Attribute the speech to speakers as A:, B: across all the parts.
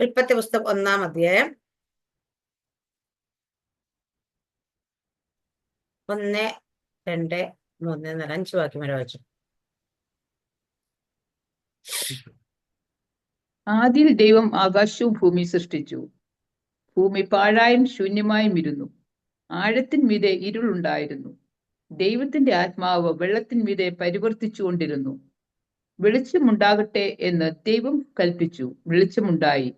A: ഉൽപ്പത്തി പുസ്തകം 1-ാം അധ്യായം 1, 2, 3, 5 വാക്യം വരെ വായിച്ചു.
B: ആദിയിൽ ദൈവം ആകാശവും ഭൂമി സൃഷ്ടിച്ചു. ഭൂമി പാഴായും ശൂന്യമായും ഇരുന്നു. ആഴത്തിന്മീതെ ഇരുളുണ്ടായിരുന്നു. ദൈവത്തിന്റെ ആത്മാവ് വെള്ളത്തിന്മീതെ പരിവർത്തിച്ചുകൊണ്ടിരുന്നു. വെളിച്ചമുണ്ടാകട്ടെ എന്ന് ദൈവം കൽപ്പിച്ചു. വെളിച്ചമുണ്ടായി.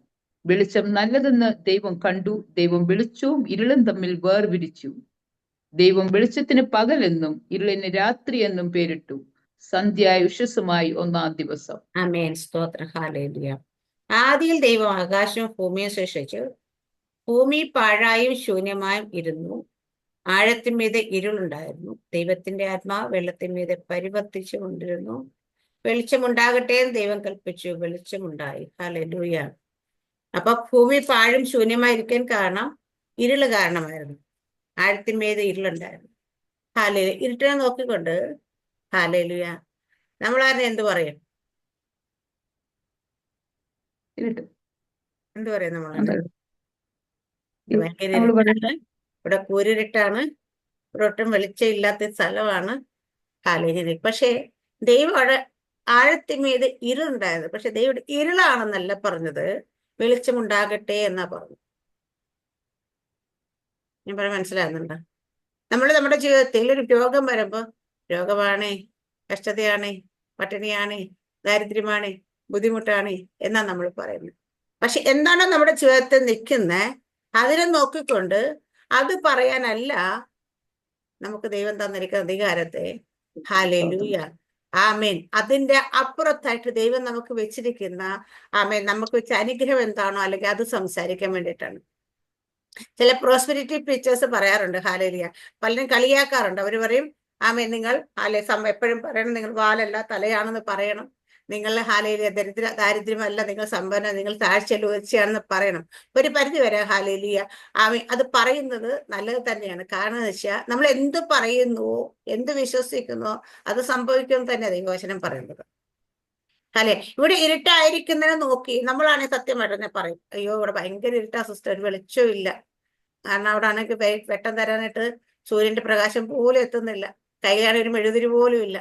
B: വെളിച്ചം നല്ലതെന്ന് ദൈവം കണ്ടു. ദൈവം വെളിച്ചവും ഇരുളും തമ്മിൽ വേർപിരിച്ചു. ദൈവം വെളിച്ചത്തിന് പകൽ എന്നും ഇരുളിന് രാത്രി എന്നും പേരിട്ടു. സന്ധ്യ ഉഷസ്സുമായി 1-ാം ദിവസം.
A: ആമേൻ. സ്തോത്രം. ഹല്ലേലൂയ. ആദിയിൽ ദൈവം ആകാശവും ഭൂമിയും സൃഷ്ടിച്ചു. ഭൂമി പാഴായും ശൂന്യമായും ഇരുന്നു. ആഴത്തിന്മീതെ ഇരുളുണ്ടായിരുന്നു. ദൈവത്തിന്റെ ആത്മാവ് വെള്ളത്തിന്മീതെ പരിവർത്തിച്ചു കൊണ്ടിരുന്നു. വെളിച്ചമുണ്ടാകട്ടെ എന്ന് ദൈവം കൽപ്പിച്ചു. വെളിച്ചമുണ്ടായി. ഹല്ലേലൂയ. അപ്പൊ ഭൂമി പാഴും ശൂന്യമായിരിക്കാൻ കാരണം ഇരുള് കാരണമായിരുന്നു. ആഴത്തിന്മീതെ ഇരുളുണ്ടായിരുന്നു. ഹല്ലേലൂയ. ഇരുട്ടിനെ നോക്കിക്കൊണ്ട് ഹല്ലേലൂയ നമ്മളാരെ എന്ത് പറയും? എന്ത് പറയും നമ്മളാണ്? ഭയങ്കര ഇരുട്ടാണ്, ഇവിടെ കൂരിരുട്ടാണ്, ഇവിടെ ഒട്ടും വെളിച്ചം ഇല്ലാത്ത സ്ഥലമാണ്. ഹല്ലേലൂയ. പക്ഷെ ദൈവം അവിടെ ആഴത്തിന്മീത് ഇരുളുണ്ടായത്. പക്ഷെ ദൈവം ഇരുളാണെന്നല്ല പറഞ്ഞത്, വെളിച്ചമുണ്ടാകട്ടെ എന്നാ പറഞ്ഞു. ഞാൻ പറയാൻ മനസ്സിലാകുന്നുണ്ടോ? നമ്മുടെ ജീവിതത്തിൽ ഒരു രോഗം വരുമ്പോ രോഗമാണ്, കഷ്ടതയാണ്, പട്ടിണിയാണ്, ദാരിദ്ര്യമാണ്, ബുദ്ധിമുട്ടാണ് എന്നാ നമ്മൾ പറയുന്നത്. പക്ഷെ എന്താണോ നമ്മുടെ ജീവിതത്തിൽ നിൽക്കുന്നത് അതിനെ നോക്കിക്കൊണ്ട് അത് പറയാനല്ല നമുക്ക് ദൈവം തന്നിരിക്കുന്ന അധികാരത്തെ. ഹല്ലേലൂയ. ആമേൻ. അതിന്റെ അപ്പുറത്തായിട്ട് ദൈവം നമുക്ക് വെച്ചിരിക്കുന്ന ആമേൻ നമുക്ക് വെച്ച അനുഗ്രഹം എന്താണോ അല്ലെങ്കിൽ അത് സംസാരിക്കാൻ വേണ്ടിയിട്ടാണ്. ചില പ്രോസ്പെരിറ്റി ടീച്ചേഴ്സ് പറയാറുണ്ട്. ഹല്ലേലൂയ. പലരും കളിയാക്കാറുണ്ട്. അവർ പറയും ആമേൻ നിങ്ങൾ എപ്പോഴും പറയണം നിങ്ങൾ വാലല്ല തലയാണെന്ന് പറയണം. നിങ്ങൾ ഹല്ലേലൂയ ദാരിദ്ര്യമല്ല, നിങ്ങൾ സമ്പന്ന, നിങ്ങൾ താഴ്ചയിൽ ഉയർച്ചയാണെന്ന് പറയണം. ഒരു പരിധി വരെ ഹല്ലേലൂയ ആമേൻ അത് പറയുന്നത് നല്ലത് തന്നെയാണ്. കാരണം എന്ന് വെച്ചാൽ നമ്മൾ എന്ത് പറയുന്നുവോ എന്ത് വിശ്വസിക്കുന്നുവോ അത് സംഭവിക്കും തന്നെ ദൈവവചനം പറയുന്നത്. അല്ലെ, ഇവിടെ ഇരുട്ടായിരിക്കുന്നതിനെ നോക്കി നമ്മളാണെങ്കിൽ സത്യമായിട്ട് പറയും, അയ്യോ ഇവിടെ ഭയങ്കര ഇരുട്ടാ സിസ്റ്റർ, ഒരു വെളിച്ചവും ഇല്ല. കാരണം അവിടെ ആണെങ്കിൽ വെട്ടം തരാനായിട്ട് സൂര്യന്റെ പ്രകാശം പോലും എത്തുന്നില്ല, കയ്യിലാണ് ഒരു മെഴുതിരി പോലും ഇല്ല.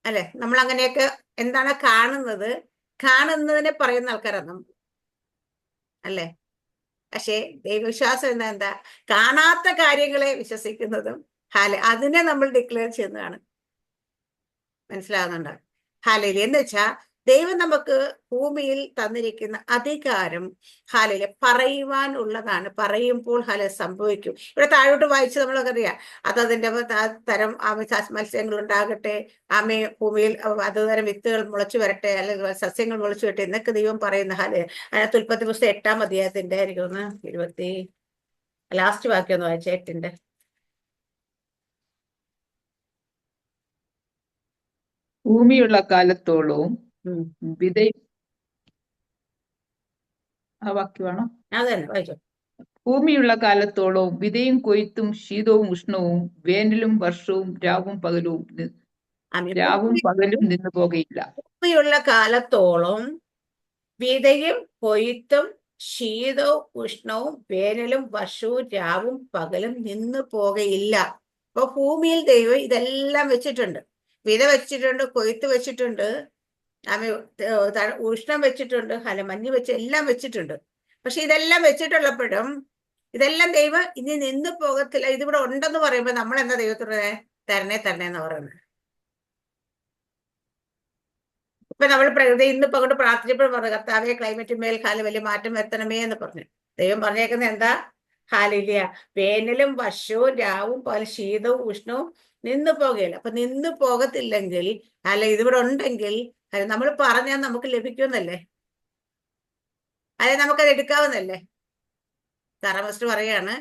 A: അല്ലെ, നമ്മൾ അങ്ങനെയൊക്കെ എന്താണ് കാണുന്നതിനെ പറയുന്ന ആൾക്കാരാണ് നമ്മൾ, അല്ലെ. പക്ഷേ ദൈവവിശ്വാസം എന്താ? കാണാത്ത കാര്യങ്ങളെ വിശ്വസിക്കുന്നതും അതിനെ നമ്മൾ ഡിക്ലെയർ ചെയ്യുന്നതാണ്. മനസ്സിലാകുന്നുണ്ടോ? ഹല്ലേലൂയ. എന്ന് വെച്ചാൽ ദൈവം നമുക്ക് ഭൂമിയിൽ തന്നിരിക്കുന്ന അധികാരം പറയുവാൻ ഉള്ളതാണ്. പറയുമ്പോൾ സംഭവിക്കും. ഇവിടെ താഴോട്ട് വായിച്ച് നമ്മളൊക്കെ അറിയാം, അതതിന്റെ തരം മത്സ്യങ്ങൾ ഉണ്ടാകട്ടെ, ഭൂമിയിൽ അതുതരം വിത്തുകൾ മുളച്ചു വരട്ടെ, അല്ലെങ്കിൽ സസ്യങ്ങൾ മുളച്ചു വരട്ടെ എന്നൊക്കെ ദൈവം പറയുന്ന അതിനകത്ത് ഉൽപ്പത്തി പുസ്തകം 8-ാം അധ്യായത്തിന്റെ ആയിരിക്കും 20 ലാസ്റ്റ് വാക്യം ഒന്ന് വായിച്ച 8-ന്റെ.
B: ഭൂമിയുള്ള കാലത്തോളവും ആ വാക്യമാണോ?
A: അതന്നെ വായിച്ചോ.
B: ഭൂമിയുള്ള കാലത്തോളവും വിതയും കൊയ്ത്തും ശീതവും ഉഷ്ണവും വേനലും വർഷവും രാവും പകലും നിന്നു പോകയില്ല.
A: ഭൂമിയുള്ള കാലത്തോളം വിതയും കൊയ്ത്തും ശീതവും ഉഷ്ണവും വേനലും വർഷവും രാവും പകലും നിന്നു പോകയില്ല. അപ്പൊ ഭൂമിയിൽ ദൈവം ഇതെല്ലാം വെച്ചിട്ടുണ്ട്. വിത വെച്ചിട്ടുണ്ട്, കൊയ്ത്ത് വെച്ചിട്ടുണ്ട്, ഉഷ്ണം വെച്ചിട്ടുണ്ട്, മഞ്ഞ് വെച്ച് എല്ലാം വെച്ചിട്ടുണ്ട്. പക്ഷെ ഇതെല്ലാം വെച്ചിട്ടുള്ളപ്പോഴും ഇതെല്ലാം ദൈവം ഇനി നിന്ന് പോകത്തില്ല. ഇതിവിടെ ഉണ്ടെന്ന് പറയുമ്പോ നമ്മൾ എന്താ ദൈവത്തോടെ തരണേ എന്ന് പറയുന്നത്? ഇപ്പൊ നമ്മൾ പ്രകൃതി ഇന്നിപ്പോ അങ്ങോട്ട് പ്രാർത്ഥിച്ചപ്പോഴും പറഞ്ഞു, കർത്താവെ ക്ലൈമറ്റിന്മേൽ വലിയ മാറ്റം വരുത്തണമേ എന്ന് പറഞ്ഞു. ദൈവം പറഞ്ഞേക്കുന്നത് എന്താ? ഹല്ലേലൂയ. വേനലും വർഷവും രാവും പല ശീതവും ഉഷ്ണവും നിന്നു പോകുകയില്ല. അപ്പൊ നിന്നു പോകത്തില്ലെങ്കിൽ ഇതിവിടെ ഉണ്ടെങ്കിൽ നമ്മൾ പറഞ്ഞാൽ നമുക്ക് ലഭിക്കുമെന്നല്ലേ, നമുക്കത് എടുക്കാവുന്നല്ലേ. താറാമസ്റ്റർ പറയാണ്,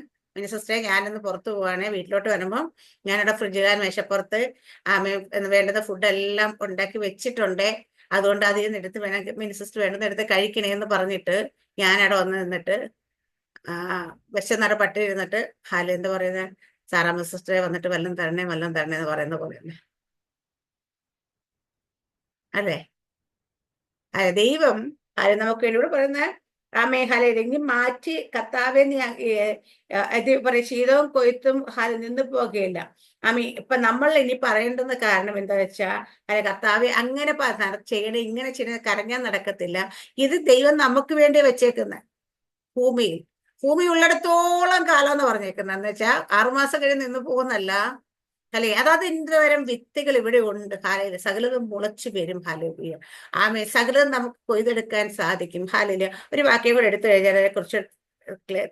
A: സിസ്റ്ററെ ഞാനൊന്ന് പുറത്തു പോവാണ്, വീട്ടിലോട്ട് വരുമ്പം ഞാനിവിടെ ഫ്രിഡ്ജുകാരൻ മേശപ്പുറത്ത് വേണ്ടുന്ന ഫുഡെല്ലാം ഉണ്ടാക്കി വെച്ചിട്ടുണ്ട്, അതുകൊണ്ട് അതിൽ നിന്ന് എടുത്ത് വേണം സിസ്റ്റർ വേണ്ടുന്ന എടുത്ത് കഴിക്കണേന്ന് പറഞ്ഞിട്ട് ഞാനവിടെ വന്ന് നിന്നിട്ട് വിശന്നട പട്ടി ഇരുന്നിട്ട് എന്താ പറയുന്നത്, സാറാമ്മ സിസ്റ്ററെ വന്നിട്ട് വല്ലതും തരണേ എന്ന് പറയുന്ന പോലെയല്ലേ. അല്ലേ? ദൈവം അത് നമുക്ക് എന്നോട് പറയുന്ന ആമേ ഹലെങ്കിൽ മാറ്റി കർത്താവെ ഇത് പറയും ശീതവും കൊയ്ത്തും നിന്ന് പോകുകയില്ല. ആമി ഇപ്പൊ നമ്മൾ ഇനി പറയേണ്ടുന്ന കാരണം എന്താ വെച്ചാ അല്ലെ കർത്താവെ അങ്ങനെ ചെയ്യണേ ഇങ്ങനെ ചെയ്യണേ കരഞ്ഞാൽ നടക്കത്തില്ല. ഇത് ദൈവം നമുക്ക് വേണ്ടി വെച്ചേക്കുന്ന ഭൂമി ഉള്ളിടത്തോളം കാലം എന്ന് പറഞ്ഞേക്കുന്ന എന്ന് വെച്ചാൽ 6 മാസം കഴിഞ്ഞ് നിന്ന് പോകുന്നല്ല. അല്ലെ അതാത് ഇന്ദ്രവരം വിത്തുകൾ ഇവിടെ ഉണ്ട്. ഹാലയില് സകലതും മുളച്ചു വരും. ഹാലയില് ആമേ സകലതും നമുക്ക് കൊയ്തെടുക്കാൻ സാധിക്കും. ഹാലയില് ഒരു വാക്യം കൂടെ എടുത്തു കഴിഞ്ഞാൽ അതിനെ കുറിച്ച്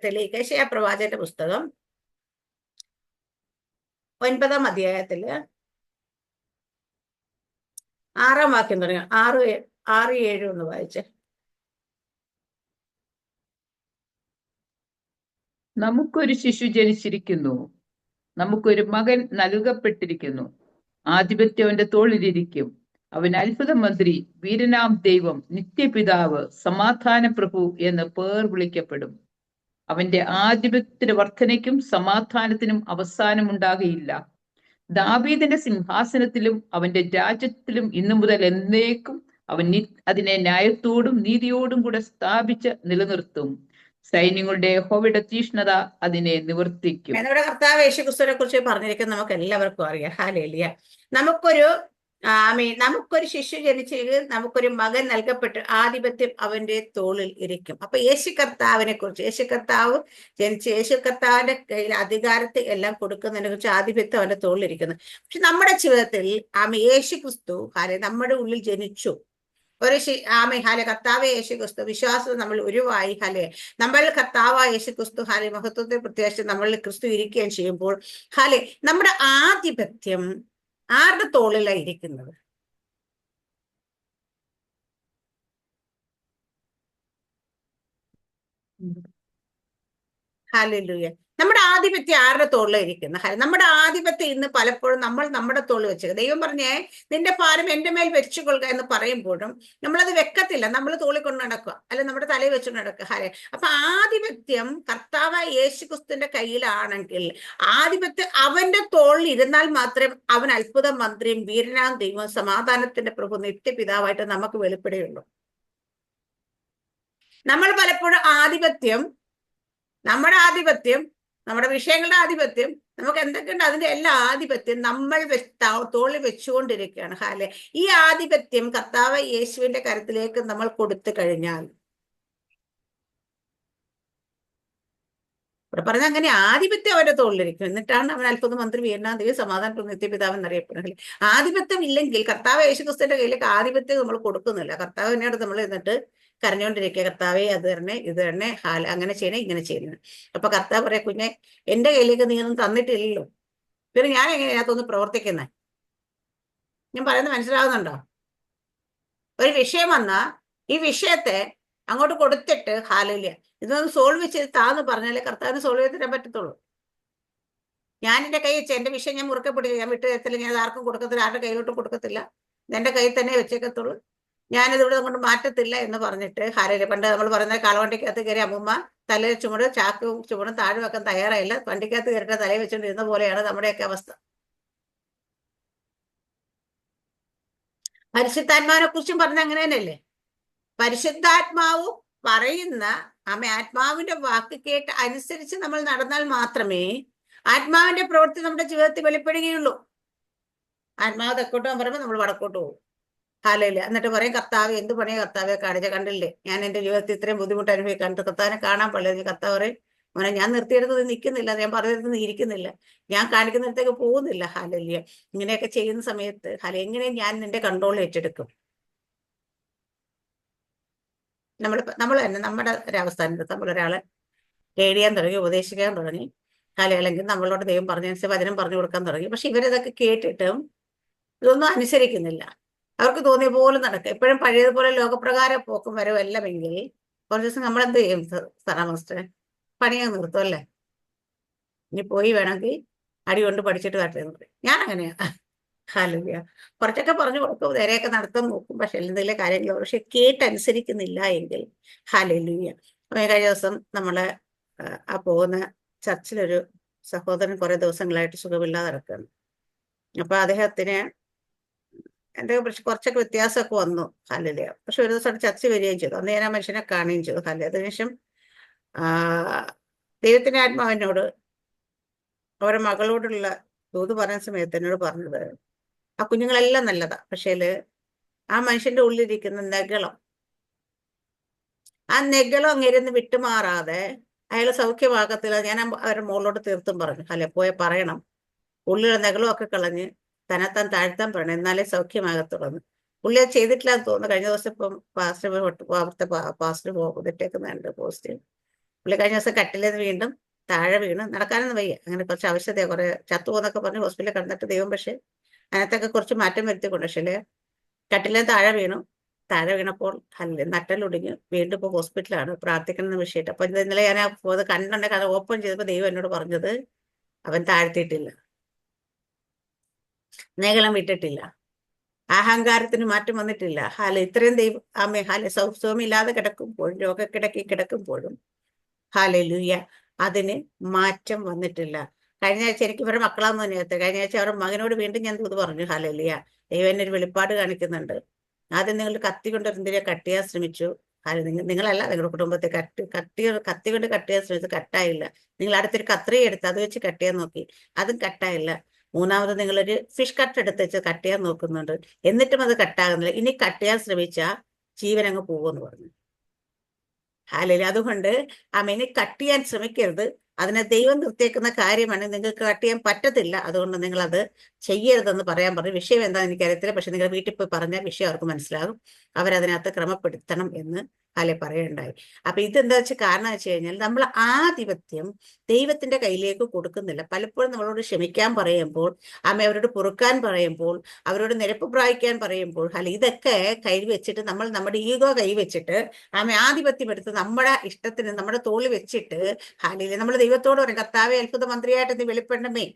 A: തെളിയിക്കുക. യശയ്യാ പ്രവാചകന്റെ പുസ്തകം 9-ാം അധ്യായത്തില് 6-ാം വാക്യം തുടങ്ങി 6-7 ഒന്ന് വായിച്ചേ.
B: നമുക്കൊരു ശിശു ജനിച്ചിരിക്കുന്നു, നമുക്കൊരു മകൻ നൽകപ്പെട്ടിരിക്കുന്നു. ആധിപത്യം അവന്റെ തോളിലിരിക്കും. അവൻ അത്ഭുത മന്ത്രി, വീരനാം ദൈവം, നിത്യപിതാവ്, സമാധാന പ്രഭു എന്ന് പേർ വിളിക്കപ്പെടും. അവന്റെ ആധിപത്യത്തിന്റെ വർധനയ്ക്കും സമാധാനത്തിനും അവസാനമുണ്ടാകുകയില്ല. ദാവീദിന്റെ സിംഹാസനത്തിലും അവന്റെ രാജ്യത്തിലും ഇന്നു മുതൽ എന്നേക്കും അവൻ അതിനെ ന്യായത്തോടും നീതിയോടും കൂടെ സ്ഥാപിച്ച് നിലനിർത്തും. സൈന്യങ്ങളുടെ യഹോവയുടെ തീഷ്ണത അതിനെ നിവർത്തിക്കും.
A: നമ്മുടെ കർത്താവ് യേശുക്രിസ്തുവിനെ കുറിച്ച് പറഞ്ഞിരിക്കുന്നത് നമുക്ക് എല്ലാവർക്കും അറിയാം. ഹല്ലേലൂയ. നമുക്കൊരു ശിശു ജനിച്ചെങ്കിൽ നമുക്കൊരു മകൻ നൽകപ്പെട്ട് ആധിപത്യം അവന്റെ തോളിൽ ഇരിക്കും. അപ്പൊ യേശു കർത്താവിനെ കുറിച്ച് യേശു കർത്താവിന്റെ കയ്യിൽ അധികാരത്തെ എല്ലാം കൊടുക്കുന്നതിനെ കുറിച്ച് ആധിപത്യം അവന്റെ തോളിൽ ഇരിക്കുന്നു. പക്ഷെ നമ്മുടെ ജീവിതത്തിൽ യേശുക്രിസ്തു നമ്മുടെ ഉള്ളിൽ ജനിച്ചു. കർത്താവ് യേശുക്രിസ്തു വിശ്വാസം നമ്മൾ ഉരുവായി നമ്മൾ കർത്താവ് യേശുക്രിസ്തു മഹത്വത്തെ പ്രത്യേകിച്ച് നമ്മളിൽ ക്രിസ്തു ഇരിക്കുകയും ചെയ്യുമ്പോൾ നമ്മുടെ ആധിപത്യം ആരുടെ തോളിലാണ് ഇരിക്കുന്നത്? ഹല്ലേലൂയ. നമ്മുടെ ആധിപത്യം ആരുടെ തോളിലാണ് ഇരിക്കുന്നത്? നമ്മുടെ ആധിപത്യം ഇന്ന് പലപ്പോഴും നമ്മൾ നമ്മുടെ തോളിൽ വെച്ചത്. ദൈവം പറഞ്ഞേ നിന്റെ ഭാരം എന്റെ മേൽ വെച്ചുകൊള്ളുക എന്ന് പറയുമ്പോഴും നമ്മളത് വെക്കത്തില്ല. നമ്മൾ തോളിൽ കൊണ്ട് നടക്കുക, അല്ലെ നമ്മുടെ തലയിൽ വെച്ചുകൊണ്ട് നടക്കുക. അപ്പൊ ആധിപത്യം കർത്താവ് യേശുക്രിസ്തുവിന്റെ കയ്യിലാണെങ്കിൽ ആധിപത്യം അവന്റെ തോളിൽ ഇരുന്നാൽ മാത്രമേ അവൻ അത്ഭുത മന്ത്രിയും വീരനാം ദൈവവും സമാധാനത്തിന്റെ പ്രഭു നിത്യപിതാവായിട്ട് നമുക്ക് വെളിപ്പെടുകയുള്ളൂ. നമ്മൾ പലപ്പോഴും നമ്മുടെ വിഷയങ്ങളുടെ ആധിപത്യം നമുക്ക് എന്തൊക്കെയുണ്ട് അതിന്റെ എല്ലാ ആധിപത്യം നമ്മൾ തോളിൽ വെച്ചുകൊണ്ടിരിക്കുകയാണ്. ഈ ആധിപത്യം കർത്താവ് യേശുവിന്റെ കരത്തിലേക്ക് നമ്മൾ കൊടുത്തു കഴിഞ്ഞാൽ ഇവിടെ പറഞ്ഞ അങ്ങനെ ആധിപത്യം അവരുടെ തോളിലിരിക്കും. എന്നിട്ടാണ് അവൻ അത്ഭുത മന്ത്രി വീരനാം ദൈവം സമാധാന നിത്യപിതാവ് എന്നറിയപ്പെടുന്നത്. ആധിപത്യം ഇല്ലെങ്കിൽ കർത്താവ് യേശുക്രിസ്തുവിന്റെ കയ്യിലേക്ക് ആധിപത്യം നമ്മൾ കൊടുക്കുന്നില്ല. കർത്താവിനോട് നമ്മൾ എന്നിട്ട് കരഞ്ഞുകൊണ്ടിരിക്കുക, കർത്താവെ അത് തരണേ, ഇത് തരണേ, അങ്ങനെ ചെയ്യണേ, ഇങ്ങനെ ചെയ്യണേ. അപ്പൊ കർത്താവ് പറയാ, കുഞ്ഞെ എന്റെ കയ്യിലേക്ക് നീ ഒന്നും തന്നിട്ടില്ലല്ലോ, പിന്നെ ഞാൻ എങ്ങനെ അതിനകത്തൊന്ന് പ്രവർത്തിക്കുന്നത്? ഞാൻ പറയുന്നത് മനസ്സിലാവുന്നുണ്ടോ? ഒരു വിഷയം വന്നാ ഈ വിഷയത്തെ അങ്ങോട്ട് കൊടുത്തിട്ട് ഹാലയില്ല ഇതൊന്ന് സോൾവ് ചെയ്ത് താന്ന് പറഞ്ഞാലേ കർത്താവിന് സോൾവ് ചെയ്ത് തരാൻ പറ്റത്തുള്ളൂ. ഞാൻ എന്റെ കൈ വെച്ച് എന്റെ വിഷയം ഞാൻ മുറുക്കെ പിടിച്ചു, ഞാൻ വിട്ടു തരത്തില്ല, ഞാൻ ആർക്കും കൊടുക്കത്തില്ല, ആരുടെ കയ്യിലോട്ടും കൊടുക്കത്തില്ല, എന്റെ കയ്യിൽ തന്നെ വെച്ചേക്കത്തുള്ളൂ, ഞാനിതിവിടെ കൊണ്ട് മാറ്റത്തില്ല എന്ന് പറഞ്ഞിട്ട് പണ്ട് നമ്മൾ പറയുന്ന കാളവണ്ടിക്കകത്ത് കയറി അമ്മൂമ്മ തലയിൽ ചുമടും താഴെ വെക്കാൻ തയ്യാറായില്ല, വണ്ടിക്കകത്ത് കയറിട്ട് തലയിൽ വെച്ചുകൊണ്ടിരുന്ന പോലെയാണ് നമ്മുടെയൊക്കെ അവസ്ഥ. പരിശുദ്ധാത്മാവിനെ കുറിച്ചും പറഞ്ഞ അങ്ങനെ തന്നെയല്ലേ? പരിശുദ്ധാത്മാവ് പറയുന്ന ആത്മാവിന്റെ വാക്ക് കേട്ട് അനുസരിച്ച് നമ്മൾ നടന്നാൽ മാത്രമേ ആത്മാവിന്റെ പ്രവൃത്തി നമ്മുടെ ജീവിതത്തിൽ വെളിപ്പെടുകയുള്ളൂ. ആത്മാവ് തെക്കോട്ട് പറയുമ്പോൾ നമ്മൾ വടക്കോട്ട് പോകും. ഹാലയില്ല. എന്നിട്ട് പറയും, കർത്താവ് എന്ത് പണിയാ കർത്താവെ കണ്ടില്ലേ, ഞാൻ എന്റെ ജീവിതത്തിൽ ഇത്രയും ബുദ്ധിമുട്ട് അനുഭവിക്കാൻ, കർത്താവിനെ കാണാൻ പാടില്ല. കർത്താവ് പറയും, മോനെ ഞാൻ നിർത്തിയെടുത്തത് നിൽക്കുന്നില്ല, ഞാൻ പറഞ്ഞിടത്ത് ഇരിക്കുന്നില്ല, ഞാൻ കാണിക്കുന്നിടത്തേക്ക് പോകുന്നില്ല. ഹാലയില്ല. ഇങ്ങനെയൊക്കെ ചെയ്യുന്ന സമയത്ത് എങ്ങനെ ഞാൻ നിന്റെ കൺട്രോൾ ഏറ്റെടുക്കും? നമ്മൾ തന്നെ നമ്മുടെ ഒരവസ്ഥാനത്ത് നമ്മളൊരാളെ ഗൈഡ് ചെയ്യാൻ തുടങ്ങി, ഉപദേശിക്കാൻ തുടങ്ങി, അല്ലെങ്കിൽ നമ്മളോട് ദൈവം പറഞ്ഞനുസരിച്ച് വചനം പറഞ്ഞു കൊടുക്കാൻ തുടങ്ങി. പക്ഷെ ഇവരിതൊക്കെ കേട്ടിട്ടും ഇതൊന്നും അനുസരിക്കുന്നില്ല. അവർക്ക് തോന്നിയ പോലെ നടക്കുക. എപ്പോഴും പഴയതുപോലെ ലോകപ്രകാരം പോക്കും വരവും എല്ലാം എങ്കിൽ കുറച്ച് ദിവസം നമ്മളെന്ത് ചെയ്യും? സാറാ മാസ്റ്ററെ പണിയൊക്കെ നിർത്തും അല്ലേ, ഇനി പോയി വേണമെങ്കിൽ അടി കൊണ്ട് പഠിച്ചിട്ട് വരട്ടെ എന്ന് പറയും. ഞാൻ അങ്ങനെയാ. ഹാലൂയ. കുറച്ചൊക്കെ പറഞ്ഞു കൊടുക്കും, നേരെയൊക്കെ നടത്താൻ നോക്കും, പക്ഷെ എന്തെങ്കിലും കാര്യങ്ങൾ പക്ഷെ കേട്ടനുസരിക്കുന്നില്ല എങ്കിൽ ഹാലൂയ. കഴിഞ്ഞ ദിവസം നമ്മള് പോകുന്ന ചർച്ചിലൊരു സഹോദരൻ കുറെ ദിവസങ്ങളായിട്ട് സുഖമില്ലാതെ കിടക്കുകയാണ്. അപ്പൊ അദ്ദേഹത്തിന് എൻ്റെ പക്ഷെ കുറച്ചൊക്കെ വ്യത്യാസമൊക്കെ വന്നു. ഹല്ലേലൂയ. പക്ഷെ ഒരു ദിവസം ചർച്ച വരികയും ചെയ്തു. അന്ന് ഞാൻ ആ മനുഷ്യനെ കാണുകയും ചെയ്തു. ഹല്ലേലൂയ. അതിനുശേഷം ദൈവത്തിന്റെ ആത്മാവിനോട് അവരുടെ മകളോടുള്ള ദൂത് പറയുന്ന സമയത്ത് എന്നോട് പറഞ്ഞത്, ആ കുഞ്ഞുങ്ങളെല്ലാം നല്ലതാ, പക്ഷേ ആ മനുഷ്യന്റെ ഉള്ളിലിരിക്കുന്ന നെഗളം, ആ നെഗളം അങ്ങേരുന്ന് വിട്ടുമാറാതെ അയാൾ സൗഖ്യമാകത്തില്ല. ഞാൻ അവരുടെ മോളോട് തീർത്തും പറഞ്ഞു, അല്ലെ പോയി പറയണം, ഉള്ളിലുള്ള നെഗളം ഒക്കെ കളഞ്ഞ് തന്നെത്താൻ താഴ്ത്താൻ പറയണം, എന്നാലേ സൗഖ്യമാകത്തുള്ളൂ. പുള്ളി അത് ചെയ്തിട്ടില്ല എന്ന് തോന്നുന്നു. കഴിഞ്ഞ ദിവസം ഇപ്പം അവിടുത്തെ പാസ്റ്റർ ഇട്ടേക്കുന്നുണ്ട് പോസ്റ്റ്. പുള്ളി കഴിഞ്ഞ ദിവസം കട്ടിലേന്ന് വീണ്ടും താഴെ വീണ്, നടക്കാനൊന്നും വയ്യ, അങ്ങനെ കുറച്ച് ആവശ്യതയാ, കുറെ ചത്തുപോന്നൊക്കെ പറഞ്ഞ് ഹോസ്പിറ്റലിൽ കിടന്നിട്ട് ദൈവം പക്ഷെ അതിനകത്തൊക്കെ കുറച്ച് മാറ്റം വരുത്തിക്കൊണ്ട്, പക്ഷേ കട്ടിലേന്ന് താഴെ വീണു. താഴെ വീണപ്പോൾ നട്ടലൊടിഞ്ഞ് വീണ്ടും ഇപ്പോൾ ഹോസ്പിറ്റലാണ്, പ്രാർത്ഥിക്കണം വിഷയമായിട്ട്. അപ്പൊ ഇന്നലെ ഞാൻ കണ്ണുണ്ടെങ്കിൽ അത് ഓപ്പൺ ചെയ്തപ്പോൾ ദൈവം എന്നോട് പറഞ്ഞത്, അവൻ താഴ്ത്തിയിട്ടില്ല, നേകളം വിട്ടിട്ടില്ല, അഹങ്കാരത്തിന് മാറ്റം വന്നിട്ടില്ല. ഇത്രയും ദൈവം ആമേ സൗഖ്യമില്ലാതെ കിടക്കുമ്പോഴും രോഗക്കിടക്കി കിടക്കുമ്പോഴും ഹല്ലേലൂയ അതിന് മാറ്റം വന്നിട്ടില്ല. കഴിഞ്ഞ ആഴ്ച എനിക്ക് ഇവരുടെ മക്കളാന്ന് തന്നെയാത്ത, കഴിഞ്ഞ ആഴ്ച അവരുടെ മകനോട് വീണ്ടും ഞാൻ ഇത് പറഞ്ഞു, ഹല്ലേലൂയ ദൈവം എന്നെ ഒരു വെളിപ്പാട് കാണിക്കുന്നുണ്ട്. ആദ്യം നിങ്ങൾ കത്തി കൊണ്ട് എന്തിനെ കട്ട് ചെയ്യാൻ ശ്രമിച്ചു, നിങ്ങളല്ല നിങ്ങളുടെ കുടുംബത്തെ കത്തി കൊണ്ട് കട്ട് ചെയ്യാൻ ശ്രമിച്ചു, കട്ടായില്ല. നിങ്ങൾ അടുത്തൊരു കത്രി എടുത്ത് അത് വെച്ച് കട്ട് ചെയ്യാൻ നോക്കി, അതും കട്ടായില്ല. മൂന്നാമത് നിങ്ങളൊരു ഫിഷ് കട്ട് എടുത്ത് വെച്ച് കട്ട് ചെയ്യാൻ നോക്കുന്നുണ്ട്, എന്നിട്ടും അത് കട്ടാകുന്നില്ല. ഇനി കട്ട് ചെയ്യാൻ ശ്രമിച്ചാൽ ജീവൻ അങ്ങ് പോകുമെന്ന് പറഞ്ഞു. ഹല്ലേലൂയ. അതുകൊണ്ട് ആമേനെ കട്ട് ചെയ്യാൻ ശ്രമിക്കരുത്. അതിനെ ദൈവം നിർത്തിയേക്കുന്ന കാര്യമാണ്, നിങ്ങൾക്ക് കട്ട് ചെയ്യാൻ പറ്റത്തില്ല, അതുകൊണ്ട് നിങ്ങൾ അത് ചെയ്യരുതെന്ന് പറയാൻ പറഞ്ഞു. വിഷയം എന്താണെന്ന് എനിക്കറിയത്തില്ല, പക്ഷെ നിങ്ങൾ വീട്ടിൽ പോയി പറഞ്ഞാൽ വിഷയം അവർക്ക് മനസ്സിലാകും, അവരതിനകത്ത് ക്രമപ്പെടുത്തണം എന്ന് പറയുണ്ടായി. അപ്പൊ ഇതെന്താ വെച്ചാൽ കാരണം വെച്ച് കഴിഞ്ഞാൽ നമ്മൾ ആധിപത്യം ദൈവത്തിന്റെ കയ്യിലേക്ക് കൊടുക്കുന്നില്ല. പലപ്പോഴും നമ്മളോട് ക്ഷമിക്കാൻ പറയുമ്പോൾ, അവരോട് പൊറുക്കാൻ പറയുമ്പോൾ, അവരോട് നിരപ്പ് പ്രാപിക്കാൻ പറയുമ്പോൾ, ഇതൊക്കെ കൈവച്ചിട്ട് നമ്മൾ നമ്മുടെ ഈഗോ കൈവച്ചിട്ട് ആധിപത്യം എടുത്ത് നമ്മുടെ ഇഷ്ടത്തിന് നമ്മുടെ തോളിൽ വെച്ചിട്ട് നമ്മൾ ദൈവത്തോട് പറയും, കർത്താവെ അത്ഭുത മന്ത്രിയായിട്ട് നീ വെളിപ്പെടണമേ,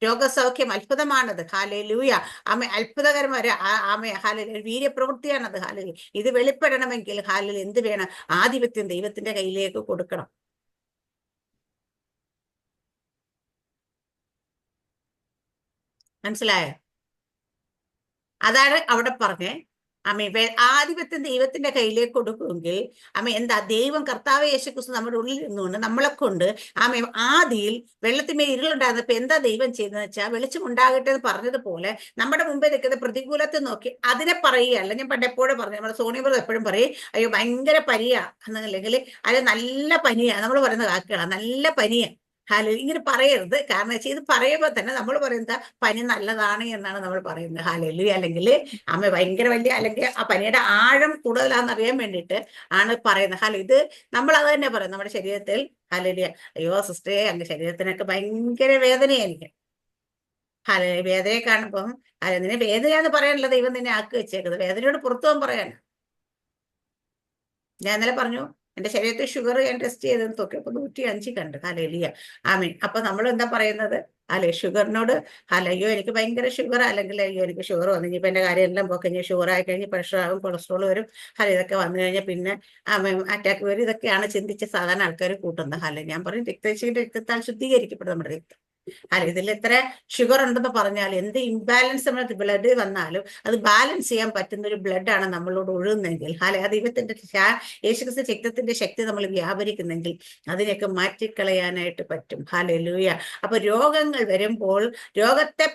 A: രോഗസൗഖ്യം അത്ഭുതമാണത്, ഹാലേലൂയ അത്ഭുതകരമായ വീര്യപ്രവൃത്തിയാണത്, ഇത് വെളിപ്പെടണമെങ്കിൽ എന്ത് വേണം? ആധിപത്യം ദൈവത്തിന്റെ കയ്യിലേക്ക് കൊടുക്കണം. മനസ്സിലായോ? അതാണ് അവിടെ പറഞ്ഞേ. ആധിപത്യം ദൈവത്തിന്റെ കയ്യിലേക്ക് കൊടുക്കുമെങ്കിൽ എന്താ, ദൈവം കർത്താവ് യേശുക്രിസ്തു നമ്മുടെ ഉള്ളിൽ നിന്നുകൊണ്ട് നമ്മളെ കൊണ്ട് ആദിയിൽ വെള്ളത്തിന്മേൽ ഇരുളുണ്ടായിരുന്നപ്പോ എന്താ ദൈവം ചെയ്തതെന്ന് വെച്ചാൽ, വെളിച്ചം ഉണ്ടാകട്ടെ എന്ന് പറഞ്ഞതുപോലെ നമ്മുടെ മുമ്പേ നിൽക്കുന്ന പ്രതികൂലത്തെ നോക്കി അതിനെ പറയുകയല്ല. ഞാൻ പണ്ടെപ്പോഴും പറഞ്ഞു, നമ്മുടെ സോണിയബർ എപ്പോഴും പറയും, അയ്യോ ഭയങ്കര പനിയാ എന്നല്ലെങ്കിൽ അത് നല്ല പനിയാ, നമ്മൾ പറയുന്ന വാക്കുകളാണ്, നല്ല പനിയാ. ഇങ്ങനെ പറയരുത്. കാരണം വെച്ചാൽ ഇത് പറയുമ്പോൾ തന്നെ നമ്മൾ പറയുന്നത് പനി നല്ലതാണ് എന്നാണ് നമ്മൾ പറയുന്നത്. അല്ലെങ്കിൽ ഭയങ്കര വലിയ, അല്ലെങ്കിൽ ആ പനിയുടെ ആഴം കൂടുതലാണെന്ന് അറിയാൻ വേണ്ടിയിട്ട് ആണ് പറയുന്നത്. ഇത് നമ്മൾ അത് തന്നെ പറയും നമ്മുടെ ശരീരത്തിൽ. അയ്യോ സിസ്റ്ററെ, എന്റെ ശരീരത്തിനൊക്കെ ഭയങ്കര വേദനയായിരിക്കും. വേദനയെ കാണുമ്പം നിന്നെ വേദനയാന്ന് പറയാനല്ല ദൈവം നിന്നെ ആക്കി വെച്ചേക്കുന്നത്, വേദനയോട് പുറത്തു പോകാൻ പറയാനാ. ഞാൻ ഇന്നലെ പറഞ്ഞു, എന്റെ ശരീരത്തിൽ ഷുഗർ ഞാൻ ടെസ്റ്റ് ചെയ്തെന്ന് നോക്കിയപ്പോൾ 105 കണ്ട്. ഹല്ലേലൂയ ആമേൻ. അപ്പൊ നമ്മൾ എന്താ പറയുന്നത്? ഷുഗറിനോട് അയ്യോ എനിക്ക് ഭയങ്കര ഷുഗർ, അല്ലെങ്കിൽ അയ്യോ എനിക്ക് ഷുഗർ വന്നു കഴിഞ്ഞപ്പോൾ എന്റെ കാര്യം എല്ലാം പോയി കഴിഞ്ഞാൽ, ഷുഗർ ആയി കഴിഞ്ഞ് പ്രഷർ ആകും, കൊളസ്ട്രോൾ വരും, ഇതൊക്കെ വന്നു കഴിഞ്ഞാൽ പിന്നെ അറ്റാക്ക് വരും. ഇതൊക്കെയാണ് ചിന്തിച്ച് സാധാരണ ആൾക്കാർ കൂട്ടുന്നത്. ഞാൻ പറയും, രക്തത്താൽ ശുദ്ധീകരിക്കപ്പെടും നമ്മുടെ രക്തം. ഇതിൽ എത്ര ഷുഗർ ഉണ്ടെന്ന് പറഞ്ഞാൽ, എന്ത് ഇംബാലൻസ് നമ്മുടെ ബ്ലഡ് വന്നാലും അത് ബാലൻസ് ചെയ്യാൻ പറ്റുന്ന ഒരു ബ്ലഡാണ് നമ്മളോട് ഒഴുകുന്നെങ്കിൽ, അത് ദൈവത്തിന്റെ യേശുക്രിസ്തു രക്തത്തിന്റെ ശക്തി നമ്മൾ വ്യാപരിക്കുന്നെങ്കിൽ അതിനെയൊക്കെ മാറ്റിക്കളയാനായിട്ട് പറ്റും. ഹല്ലേലൂയ. അപ്പൊ രോഗങ്ങൾ വരുമ്പോൾ രോഗത്തെ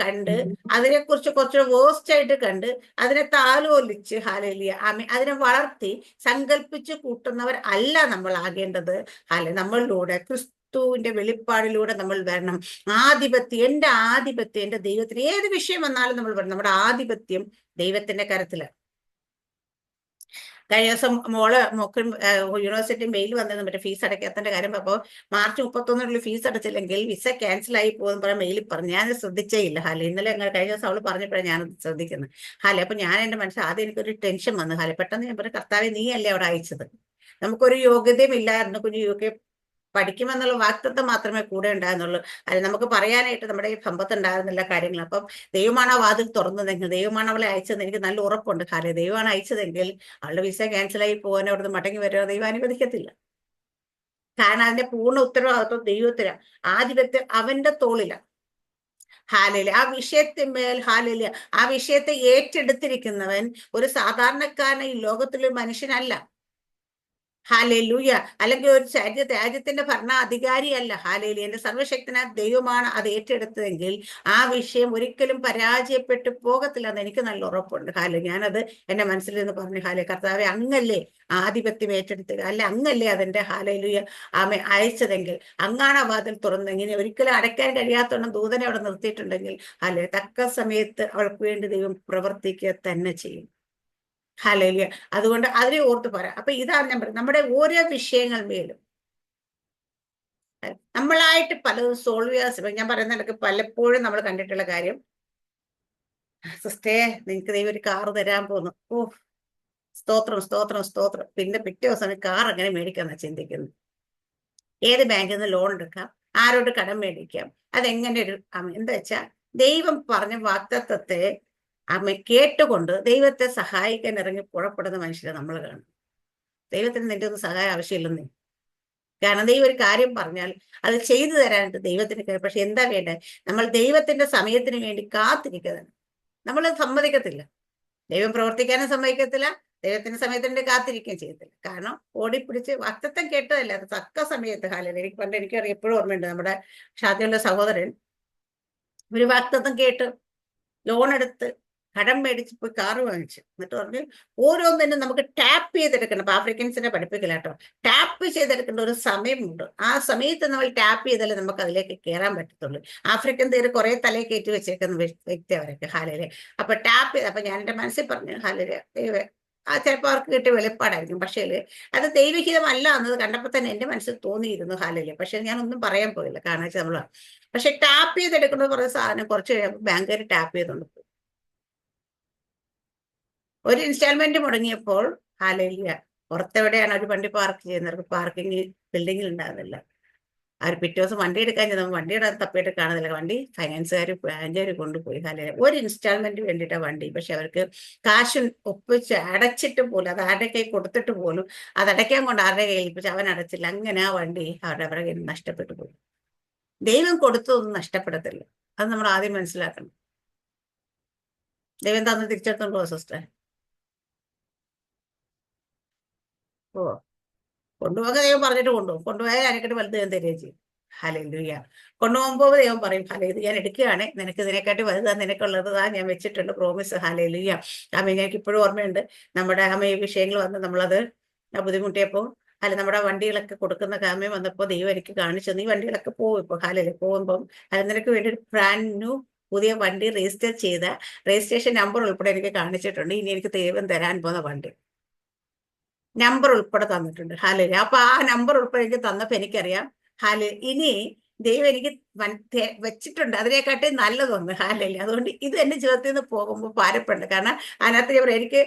A: കണ്ട് അതിനെക്കുറിച്ച് കുറച്ച് വേസ്റ്റ് ആയിട്ട് കണ്ട് അതിനെ താലോലിച്ച് ഹല്ലേലൂയ അതിനെ വളർത്തി സങ്കല്പിച്ച് കൂട്ടുന്നവർ അല്ല നമ്മൾ ആകേണ്ടത്. നമ്മളിലൂടെ ക്രിസ്തുവിന്റെ വെളിപ്പാടിലൂടെ നമ്മൾ വരണം. ആധിപത്യം, എന്റെ ആധിപത്യം എന്റെ ദൈവത്തിന്, ഏത് വിഷയം വന്നാലും നമ്മൾ വരണം. നമ്മുടെ ആധിപത്യം ദൈവത്തിന്റെ കരത്തിലാണ്. കഴിഞ്ഞ ദിവസം മോക്ക് യൂണിവേഴ്സിറ്റി മെയിൽ വന്നത് മറ്റേ ഫീസ് അടയ്ക്കാത്തതിന്റെ കാര്യം. അപ്പോൾ മാർച്ച് 31 ഫീസ് അടച്ചില്ലെങ്കിൽ വിസ ക്യാൻസൽ ആയി പോകുന്ന പറഞ്ഞ മെയിലിൽ പറഞ്ഞു. ഞാൻ ശ്രദ്ധിച്ചേ ഇല്ല. ഇന്നലെ കഴിഞ്ഞ ദിവസം അവള് പറഞ്ഞപ്പോഴാണ് ഞാനത് ശ്രദ്ധിക്കുന്നത്. അപ്പൊ ഞാൻ എന്റെ മനസ്സിൽ ആദ്യം എനിക്കൊരു ടെൻഷൻ വന്നു. പെട്ടെന്ന് ഞാൻ പറഞ്ഞു, കർത്താവെ നീ അല്ലേ അവിടെ അയച്ചത്, നമുക്കൊരു യോഗ്യതയും ഇല്ലായിരുന്നു, കുഞ്ഞു UK പഠിക്കുമെന്നുള്ള വാക്തത്വം മാത്രമേ കൂടെ ഉണ്ടായിരുന്നുള്ളൂ. നമുക്ക് പറയാനായിട്ട് നമ്മുടെ ഈ സമ്പത്ത് ഉണ്ടായിരുന്നില്ല കാര്യങ്ങൾ. അപ്പം ദൈവമാണ് ആ വാതിൽ തുറന്നതെങ്കിൽ, ദൈവമാണ് അവളെ അയച്ചതെന്ന് എനിക്ക് നല്ല ഉറപ്പുണ്ട്. ദൈവമാണ് അയച്ചതെങ്കിൽ അവളുടെ വിസ ക്യാൻസലായി പോകാൻ അവിടുന്ന് മടങ്ങി വരിക ദൈവം അനുവദിക്കത്തില്ല. കാരണം അതിന്റെ പൂർണ്ണ ഉത്തരവാദിത്വം ദൈവത്തിലാണ്. ആധിപത്യം അവന്റെ തോളിലാണ്. ഹാലേലൂയ. ആ വിഷയത്തിന്മേൽ ഹാലേലൂയ, ആ വിഷയത്തെ ഏറ്റെടുത്തിരിക്കുന്നവൻ ഒരു സാധാരണക്കാരൻ ഈ ലോകത്തിലൊരു മനുഷ്യനല്ല. ഹാലേലൂയ. അല്ലെങ്കിൽ ഒരു രാജ്യത്തിന്റെ ഭരണാധികാരിയല്ല. ഹാലേലൂയ. എന്റെ സർവശക്തനായ ദൈവമാണ് അത് ഏറ്റെടുത്തതെങ്കിൽ ആ വിഷയം ഒരിക്കലും പരാജയപ്പെട്ടു പോകത്തില്ലെന്ന് എനിക്ക് നല്ല ഉറപ്പുണ്ട്. ഞാനത് എന്റെ മനസ്സിൽ നിന്ന് പറഞ്ഞു, കർത്താവെ, അങ്ങല്ലേ ആധിപത്യം ഏറ്റെടുത്തത്, അല്ല അങ്ങല്ലേ അതിന്റെ ഹാലേലൂയ അയച്ചതെങ്കിൽ, അങ്ങാണ് ആ വാതിൽ തുറന്നെങ്കിൽ, ഒരിക്കലും അടയ്ക്കാൻ കഴിയാത്തോണം ദൂതനെ അവിടെ നിർത്തിയിട്ടുണ്ടെങ്കിൽ തക്ക സമയത്ത് അവൾക്ക് വേണ്ടി ദൈവം പ്രവർത്തിക്കുക തന്നെ ചെയ്യും. ഹല്ലേലൂയ. അതുകൊണ്ട് അതിനെ ഓർത്ത് പറയാം. അപ്പൊ ഇതാണ് ഞാൻ പറയുന്നത്, നമ്മുടെ ഓരോ വിഷയങ്ങൾ മേലും നമ്മളായിട്ട് പലതും സോൾവ് ചെയ്യാൻ ശ്രമിക്കും. ഞാൻ പറയുന്ന പലപ്പോഴും നമ്മൾ കണ്ടിട്ടുള്ള കാര്യം, സിസ്റ്റേ നിനക്ക് ദൈവം ഒരു കാറ് തരാൻ പോകുന്നു, ഓ സ്തോത്രം സ്തോത്രം സ്തോത്രം, പിന്നെ പിറ്റേ ദിവസം കാർ എങ്ങനെ മേടിക്കാന്നാ ചിന്തിക്കുന്നത്. ഏത് ബാങ്കിൽ നിന്ന് ലോൺ എടുക്കാം, ആരോട് കടം മേടിക്കാം, അതെങ്ങനെ ഒരു എന്താ വെച്ചാ ദൈവം പറഞ്ഞ വാഗ്ദത്തത്തെ കേട്ടുകൊണ്ട് ദൈവത്തെ സഹായിക്കാൻ ഇറങ്ങി പുറപ്പെടുന്ന മനുഷ്യരെ നമ്മൾ കാണും. ദൈവത്തിന് നിന്റെ ഒന്നും സഹായം ആവശ്യമില്ലെന്നേ. കാരണം ദൈവം ഒരു കാര്യം പറഞ്ഞാൽ അത് ചെയ്തു തരാനായിട്ട് ദൈവത്തിന് കഴിയും. പക്ഷെ എന്താ വേണ്ടത്? നമ്മൾ ദൈവത്തിന്റെ സമയത്തിന് വേണ്ടി കാത്തിരിക്കുന്നതാണ്. നമ്മൾ സമ്മതിക്കത്തില്ല, ദൈവം പ്രവർത്തിക്കാനും സമ്മതിക്കത്തില്ല, ദൈവത്തിന്റെ സമയത്തിന് കാത്തിരിക്കുകയും ചെയ്യത്തില്ല. കാരണം ഓടിപ്പിടിച്ച് വാഗ്ദത്തം കേട്ടതല്ല, അത് തക്ക സമയത്ത്. എനിക്ക് പണ്ട് എനിക്കറിയാം, എപ്പോഴും ഓർമ്മയുണ്ട്, നമ്മുടെ ഷാദിയുള്ള സഹോദരൻ ഒരു വാഗ്ദത്തം കേട്ട് ലോൺ എടുത്ത് കടം മേടിച്ച് പോയി കാറ് വാങ്ങിച്ചു. എന്നിട്ട് പറഞ്ഞ് ഓരോന്നിനും നമുക്ക് ടാപ്പ് ചെയ്തെടുക്കണം. അപ്പൊ ആഫ്രിക്കൻസിനെ പഠിപ്പിക്കില്ല കേട്ടോ, ടാപ്പ് ചെയ്തെടുക്കേണ്ട ഒരു സമയമുണ്ട്. ആ സമയത്ത് നമ്മൾ ടാപ്പ് ചെയ്താലേ നമുക്ക് അതിലേക്ക് കയറാൻ പറ്റത്തുള്ളൂ. ആഫ്രിക്കൻ തീരെ കുറെ തലയിൽ കയറ്റി വെച്ചേക്കുന്ന വ്യക്തി അവരൊക്കെ. അപ്പൊ ടാപ്പ് ചെയ്ത്, അപ്പൊ ഞാൻ എന്റെ മനസ്സിൽ പറഞ്ഞു, ചിലപ്പോൾ അവർക്ക് കിട്ടിയ വെളിപ്പാടായിരിക്കും, പക്ഷേ അത് ദൈവഹിതമല്ല എന്നത് കണ്ടപ്പോൾ തന്നെ എന്റെ മനസ്സിൽ തോന്നിയിരുന്നു. പക്ഷെ ഞാനൊന്നും പറയാൻ പോയില്ല, കാരണം വെച്ചാൽ നമ്മള് പക്ഷെ ടാപ്പ് ചെയ്തെടുക്കുന്നത് കുറേ സാധനം കുറച്ച് കഴിയുമ്പോൾ ബാങ്കുകാർ ടാപ്പ് ചെയ്തുകൊണ്ട് പോകും. ഒരു ഇൻസ്റ്റാൾമെന്റ് മുടങ്ങിയപ്പോൾ പുറത്തെവിടെയാണ് ഒരു വണ്ടി പാർക്ക് ചെയ്യുന്നവർക്ക് പാർക്കിംഗ് ബിൽഡിങ്ങിൽ ഉണ്ടാകുന്നില്ല. അവർ പിറ്റേ ദിവസം വണ്ടി എടുക്കാൻ ചെന്നപ്പോൾ വണ്ടിയുടെ തപ്പിയിട്ട് കാണുന്നില്ല. വണ്ടി ഫൈനാൻസുകാർ ബാങ്കുകാർ കൊണ്ടുപോയി. ഒരു ഇൻസ്റ്റാൾമെന്റ് വേണ്ടിയിട്ടാണ് വണ്ടി. പക്ഷെ അവർക്ക് കാശ് ഒപ്പിച്ച് അടച്ചിട്ട് പോലും, അത് ആരുടെ കൈ കൊടുത്തിട്ട് പോലും അത് അടയ്ക്കാൻ കൊണ്ട് ആരുടെ കയ്യിൽ ഏൽപ്പിച്ച് അവൻ അടച്ചില്ല. അങ്ങനെ ആ വണ്ടി അവരുടെ കയ്യിൽ നഷ്ടപ്പെട്ടു പോയി. ദൈവം കൊടുത്തതൊന്നും നഷ്ടപ്പെടത്തില്ല, അത് നമ്മൾ ആദ്യം മനസ്സിലാക്കണം. ദൈവം തന്ന് തിരിച്ചെടുത്തോണ്ടോ സിസ്റ്റർ? ഓ, കൊണ്ടുപോകാൻ ദൈവം പറഞ്ഞിട്ട് കൊണ്ടുപോകും. കൊണ്ടുപോയാൽ അതിനെക്കാട്ട് വലുത് ഞാൻ തരികയും ചെയ്യും. ഹല്ലേലൂയ. കൊണ്ടുപോകുമ്പോൾ ദൈവം പറയും, ഇത് ഞാൻ എടുക്കുകയാണ്, നിനക്ക് ഇതിനെക്കാട്ടി വലുതാ, നിനക്കുള്ളത് ഞാൻ വെച്ചിട്ടുണ്ട്, പ്രോമിസ്. ഹല്ലേലൂയ. എനിക്ക് ഇപ്പോഴും ഓർമ്മയുണ്ട്, നമ്മുടെ ഈ വിഷയങ്ങൾ വന്ന് നമ്മളത് ബുദ്ധിമുട്ടിയപ്പോൾ നമ്മുടെ വണ്ടികളൊക്കെ കൊടുക്കുന്ന കാമയം വന്നപ്പോൾ ദൈവം എനിക്ക് കാണിച്ചു തന്നു, ഈ വണ്ടികളൊക്കെ പോകും ഇപ്പോൾ. പോകുമ്പം നിനക്ക് വേണ്ടി ഒരു ബ്രാൻഡ് ന്യൂ പുതിയ വണ്ടി രജിസ്റ്റർ ചെയ്ത രജിസ്ട്രേഷൻ നമ്പർ ഉൾപ്പെടെ എനിക്ക് കാണിച്ചിട്ടുണ്ട്. ഇനി എനിക്ക് ദൈവം തരാൻ പോകുന്ന വണ്ടി നമ്പർ ഉൾപ്പെടെ തന്നിട്ടുണ്ട്. അപ്പൊ ആ നമ്പർ ഉൾപ്പെടെ എനിക്ക് തന്നപ്പോ എനിക്കറിയാം, ഇനി ദൈവം എനിക്ക് വെച്ചിട്ടുണ്ട് അതിനെക്കാട്ടി നല്ലതൊന്ന്. അതുകൊണ്ട് ഇത് എന്റെ ജീവിതത്തിൽ നിന്ന് പോകുമ്പോൾ ഭാരപ്പെടുന്നുണ്ട്. കാരണം അതിനകത്ത് എനിക്ക്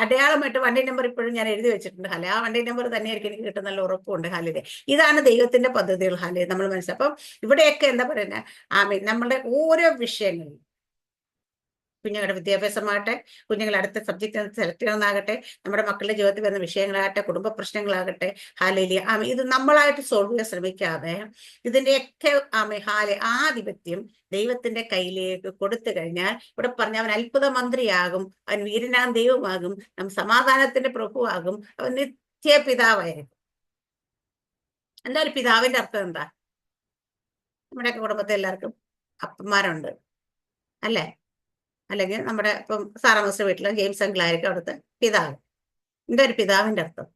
A: അടയാളമായിട്ട് വണ്ടി നമ്പർ ഇപ്പോഴും ഞാൻ എഴുതി വെച്ചിട്ടുണ്ട്. ആ വണ്ടി നമ്പർ തന്നെയായിരിക്കും എനിക്ക് കിട്ടുന്ന നല്ല ഉറപ്പുണ്ട്. ഇതാണ് ദൈവത്തിന്റെ പദ്ധതികൾ. നമ്മൾ മനസ്സിലാക്കും. അപ്പം ഇവിടെയൊക്കെ എന്താ പറയുന്നത്, നമ്മുടെ ഓരോ വിഷയങ്ങളും, കുഞ്ഞുങ്ങളുടെ വിദ്യാഭ്യാസമാകട്ടെ, കുഞ്ഞുങ്ങൾ അടുത്ത സബ്ജക്റ്റ് സെലക്ട് ചെയ്യണമെന്നാകട്ടെ, നമ്മുടെ മക്കളുടെ ജീവിതത്തിൽ വരുന്ന വിഷയങ്ങളാകട്ടെ, കുടുംബ പ്രശ്നങ്ങളാകട്ടെ, ഇത് നമ്മളായിട്ട് സോൾവ് ചെയ്യാൻ ശ്രമിക്കാതെ ഇതിന്റെയൊക്കെ ആധിപത്യം ദൈവത്തിന്റെ കയ്യിലേക്ക് കൊടുത്തു കഴിഞ്ഞാൽ, ഇവിടെ പറഞ്ഞ അവൻ അത്ഭുത മന്ത്രിയാകും, അവൻ വീരനാം ദൈവമാകും, സമാധാനത്തിന്റെ പ്രഭുവാകും, അവൻ നിത്യ പിതാവായിരിക്കും. എന്താ ഒരു പിതാവിന്റെ അർത്ഥം എന്താ? നമ്മുടെയൊക്കെ കുടുംബത്തിൽ എല്ലാവർക്കും അപ്പന്മാരുണ്ട് അല്ലേ? അല്ലെങ്കിൽ നമ്മുടെ ഇപ്പം സാറാമസിന്റെ വീട്ടിലെ ജെയിംസ് അങ്കിളായിരിക്കും അവിടുത്തെ പിതാവ്. എന്താ ഒരു പിതാവിന്റെ അർത്ഥം?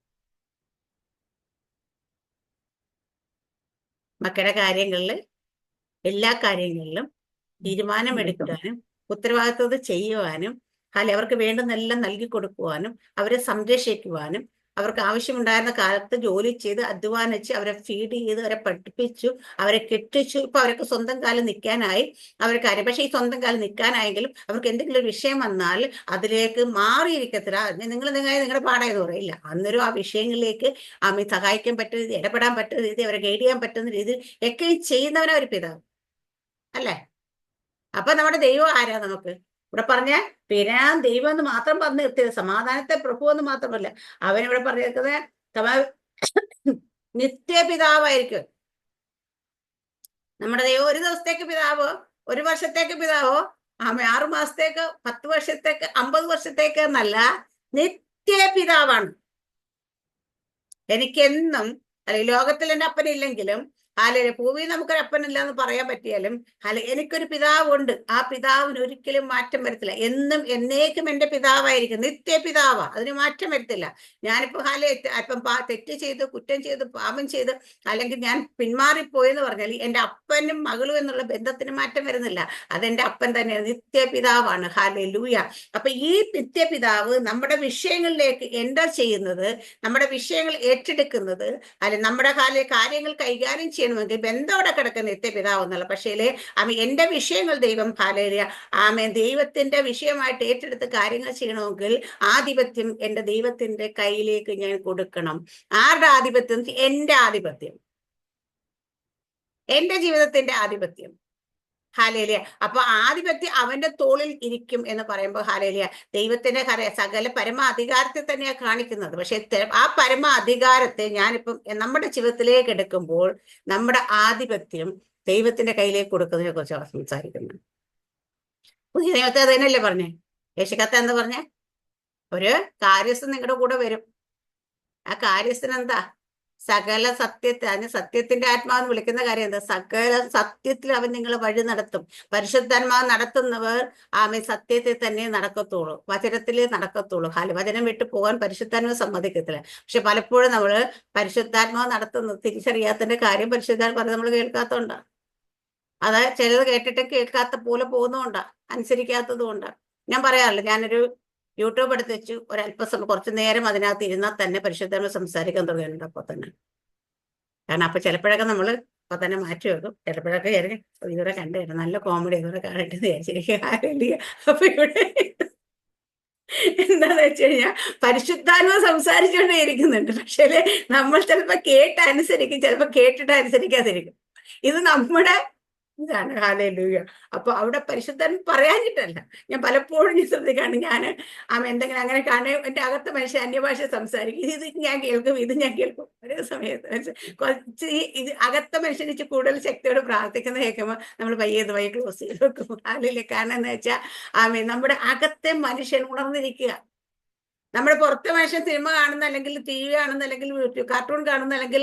A: മക്കളുടെ കാര്യങ്ങളിൽ, എല്ലാ കാര്യങ്ങളിലും തീരുമാനമെടുക്കാനും ഉത്തരവാദിത്വം ചെയ്യുവാനും അവർക്ക് വേണ്ടുന്നെല്ലാം നൽകി കൊടുക്കുവാനും അവരെ സംരക്ഷിക്കുവാനും അവർക്ക് ആവശ്യമുണ്ടായിരുന്ന കാലത്ത് ജോലി ചെയ്ത് അധ്വാനിച്ച് അവരെ ഫീഡ് ചെയ്ത് അവരെ പഠിപ്പിച്ചു, അവരെ കെട്ടിച്ചു. ഇപ്പൊ അവർക്ക് സ്വന്തം കാലം നിൽക്കാനായി അവർ കാര്യം. പക്ഷെ ഈ സ്വന്തം കാലം നിൽക്കാനായെങ്കിലും അവർക്ക് എന്തെങ്കിലും ഒരു വിഷയം വന്നാൽ അതിലേക്ക് മാറിയിരിക്കത്തില്ല. നിങ്ങളുടെ പാടായെന്ന് പറയില്ല. അന്നേരം ആ വിഷയങ്ങളിലേക്ക് സഹായിക്കാൻ പറ്റുന്ന രീതി, ഇടപെടാൻ പറ്റുന്ന രീതി, അവരെ ഗൈഡ് ചെയ്യാൻ പറ്റുന്ന രീതി ഒക്കെ ചെയ്യുന്നവനാ ഒരു പിതാവ് അല്ലേ? അപ്പൊ നമ്മുടെ ദൈവം ആരാ? നമുക്ക് ഇവിടെ പറഞ്ഞ ദൈവം എന്ന് മാത്രം പറഞ്ഞു നിർത്തിയത്, സമാധാനത്തെ പ്രഭു എന്ന് മാത്രമല്ല, അവനിവിടെ പറഞ്ഞിരിക്കുന്നത് നിത്യപിതാവായിരിക്കും. നമ്മുടെ ദൈവം ഒരു ദിവസത്തേക്ക് പിതാവ്, 1 വർഷത്തേക്ക് പിതാവോ 6 മാസത്തേക്ക്, 10 വർഷത്തേക്ക്, 50 വർഷത്തേക്ക് എന്നല്ല, നിത്യ പിതാവാണ്. എനിക്കെന്നും അല്ലെ ലോകത്തിൽ എൻ്റെ അപ്പനില്ലെങ്കിലും അല്ലെ ഭൂമിയിൽ നമുക്കൊരു അപ്പനില്ല എന്ന് പറയാൻ പറ്റിയാലും അല്ലെ എനിക്കൊരു പിതാവുണ്ട്. ആ പിതാവിന് ഒരിക്കലും മാറ്റം വരത്തില്ല. എന്നും എന്നേക്കും എൻ്റെ പിതാവായിരിക്കും. നിത്യ പിതാവാ, അതിന് മാറ്റം വരത്തില്ല. ഞാനിപ്പോ അല്പം തെറ്റ് ചെയ്ത്, കുറ്റം ചെയ്ത്, പാപം ചെയ്ത്, അല്ലെങ്കിൽ ഞാൻ പിന്മാറിപ്പോയെന്ന് പറഞ്ഞാൽ എൻ്റെ അപ്പനും മകളും എന്നുള്ള ബന്ധത്തിന് മാറ്റം വരുന്നില്ല. അതെന്റെ അപ്പൻ തന്നെയാണ്, നിത്യ പിതാവാണ്. ഹല്ലേലൂയ. അപ്പൊ ഈ നിത്യ പിതാവ് നമ്മുടെ വിഷയങ്ങളിലേക്ക് എൻ്റർ ചെയ്യുന്നത്, നമ്മുടെ വിഷയങ്ങൾ ഏറ്റെടുക്കുന്നത്, അല്ലെ നമ്മുടെ കാര്യങ്ങൾ കൈകാര്യം ചെയ്യണമെങ്കിൽ ബന്ധോടെ കിടക്കുന്ന നിത്യപിതാവ് എന്നുള്ള. പക്ഷേ എന്റെ വിഷയങ്ങൾ ദൈവം ഹല്ലേലൂയ ദൈവത്തിന്റെ വിഷയമായിട്ട് ഏറ്റെടുത്ത് കാര്യങ്ങൾ ചെയ്യണമെങ്കിൽ ആധിപത്യം എന്റെ ദൈവത്തിന്റെ കയ്യിലേക്ക് ഞാൻ കൊടുക്കണം. ആരുടെ ആധിപത്യം? എന്റെ ആധിപത്യം, എന്റെ ജീവിതത്തിന്റെ ആധിപത്യം. ഹല്ലേലൂയ. അപ്പൊ ആധിപത്യം അവന്റെ തോളിൽ ഇരിക്കും എന്ന് പറയുമ്പോൾ ഹല്ലേലൂയ ദൈവത്തിന്റെ സകല പരമ അധികാരത്തെ തന്നെയാണ് കാണിക്കുന്നത്. പക്ഷെ ആ പരമ അധികാരത്തെ ഞാനിപ്പം നമ്മുടെ ജീവിതത്തിലേക്ക് എടുക്കുമ്പോൾ നമ്മുടെ ആധിപത്യം ദൈവത്തിന്റെ കയ്യിലേക്ക് കൊടുക്കുന്നതിനെ കുറിച്ചാണ് സംസാരിക്കുന്നത്. പുതിയ ദൈവത്തെ അത് തന്നെയല്ലേ പറഞ്ഞേ? യേശുക്കത്ത എന്താ പറഞ്ഞേ? ഒരു കാര്യസ്ഥൻ നിങ്ങളുടെ കൂടെ വരും. ആ കാര്യസ്ഥൻ എന്താ? സകല സത്യത്തെ, അതിന് സത്യത്തിന്റെ ആത്മാവെന്ന് വിളിക്കുന്ന കാര്യം എന്താ? സകല സത്യത്തിൽ അവൻ നിങ്ങളെ വഴി നടത്തും. പരിശുദ്ധാത്മാവ് നടത്തുന്നവർ സത്യത്തെ തന്നെ നടക്കത്തുള്ളൂ, വചനത്തിലേ നടക്കത്തുള്ളൂ. വചനം വിട്ടു പോകാൻ പരിശുദ്ധാത്മാവ് സമ്മതിക്കത്തില്ല. പക്ഷെ പലപ്പോഴും നമ്മള് പരിശുദ്ധാത്മാവ് നടത്തുന്നത് തിരിച്ചറിയാത്തതിന്റെ കാര്യം പരിശുദ്ധാത്മാവ് പറഞ്ഞ് നമ്മൾ കേൾക്കാത്തതുകൊണ്ടാ. അത് ചിലത് കേട്ടിട്ട് കേൾക്കാത്ത പോലെ പോകുന്നതുകൊണ്ടാ, അനുസരിക്കാത്തത് കൊണ്ടാ. ഞാൻ പറയാറില്ല, ഞാനൊരു യൂട്യൂബ് എടുത്ത് വെച്ചു, ഒരല്പസമയം കുറച്ചു നേരം അതിനകത്ത് ഇരുന്നാൽ തന്നെ പരിശുദ്ധാത്മാവ് സംസാരിക്കാൻ തുടങ്ങിയിട്ടുണ്ട് അപ്പൊ തന്നെ. കാരണം അപ്പൊ ചിലപ്പോഴൊക്കെ നമ്മൾ അപ്പൊ തന്നെ മാറ്റി വെക്കും. ചിലപ്പോഴൊക്കെ ഇതുവരെ കണ്ടു നല്ല കോമഡി ഇതുവരെ കാണട്ടെ വിചാരിച്ചിരിക്കും. അപ്പൊ ഇവിടെ എന്താന്ന് വെച്ച് കഴിഞ്ഞാൽ പരിശുദ്ധാത്മാവ് സംസാരിച്ചുകൊണ്ടേ ഇരിക്കുന്നുണ്ട്. പക്ഷേ നമ്മൾ ചിലപ്പോ കേട്ടനുസരിക്കും, ചിലപ്പോ കേട്ടിട്ട് അനുസരിക്കാതിരിക്കും. ഇത് നമ്മുടെ ഇതാണ്. ഹല്ലേലൂയ. അപ്പൊ അവിടെ പരിശുദ്ധൻ പറയാനിട്ടല്ല, ഞാൻ പലപ്പോഴും ശ്രദ്ധിക്കാണ്. ഞാൻ എന്തെങ്കിലും അങ്ങനെ കാണുക, എന്റെ അകത്ത് മനുഷ്യൻ അന്യഭാഷ സംസാരിക്കും, ഇത് ഞാൻ കേൾക്കും, ഇത് ഞാൻ കേൾക്കും. ഒരേ സമയത്ത് കുറച്ച് ഇത് അകത്ത മനുഷ്യൻ ഇച്ചിരി കൂടുതൽ ശക്തിയോട് പ്രാർത്ഥിക്കുന്ന കേൾക്കുമ്പോൾ നമ്മൾ പയ്യെ ക്ലോസ് ചെയ്ത് വെക്കും. ഹല്ലേലൂയ. കാരണം എന്ന് വെച്ചാൽ നമ്മുടെ അകത്തെ മനുഷ്യൻ ഉണർന്നിരിക്കുക. നമ്മുടെ പുറത്തെ മനുഷ്യൻ സിനിമ കാണുന്ന, അല്ലെങ്കിൽ TV കാണുന്ന, അല്ലെങ്കിൽ കാർട്ടൂൺ കാണുന്ന, അല്ലെങ്കിൽ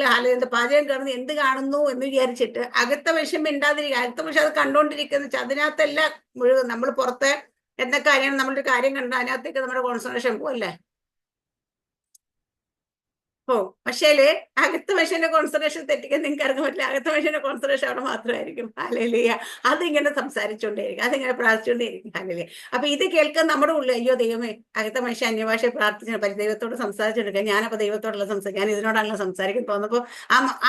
A: പാചകം കാണുന്ന, എന്ത് കാണുന്നു എന്ന് വിചാരിച്ചിട്ട് അകത്തെ മനുഷ്യൻ മിണ്ടാതിരിക്കുക. അകത്തെ മനുഷ്യൻ അത് കണ്ടോണ്ടിരിക്കുന്ന അതിനകത്തെല്ലാം മുഴുവൻ നമ്മൾ പുറത്തെ എന്തൊക്കെ കാര്യമാണ്, നമ്മളൊരു കാര്യം കണ്ട അതിനകത്തേക്ക് നമ്മുടെ കോൺസെൻട്രേഷൻ പോവല്ലേ. പക്ഷേ അകത്ത മനുഷ്യന്റെ കോൺസെൻട്രേഷൻ തെറ്റിക്കാൻ നിങ്ങൾക്ക് അറിയാൻ പറ്റില്ല. അകത്ത മനുഷ്യന്റെ കോൺസെൻട്രേഷൻ അവിടെ മാത്രമായിരിക്കും. ഹല്ലേലൂയ. അതിങ്ങനെ സംസാരിച്ചുകൊണ്ടേയിരിക്കും, അതിങ്ങനെ പ്രാർത്ഥിച്ചുകൊണ്ടേയിരിക്കും. ഹല്ലേലൂയ. അപ്പൊ ഇത് കേൾക്കാൻ നമ്മുടെ ഉള്ളിൽ അയ്യോ ദൈവമേ, അകത്ത മനുഷ്യൻ അന്യഭാഷ പ്രാർത്ഥിച്ചു ദൈവത്തോട് സംസാരിച്ചെടുക്കുക, ഞാനപ്പോ ദൈവത്തോടുള്ള സംസാരിക്കും, ഞാൻ ഇതിനോടാണല്ലോ സംസാരിക്കാൻ തോന്നുന്നപ്പോ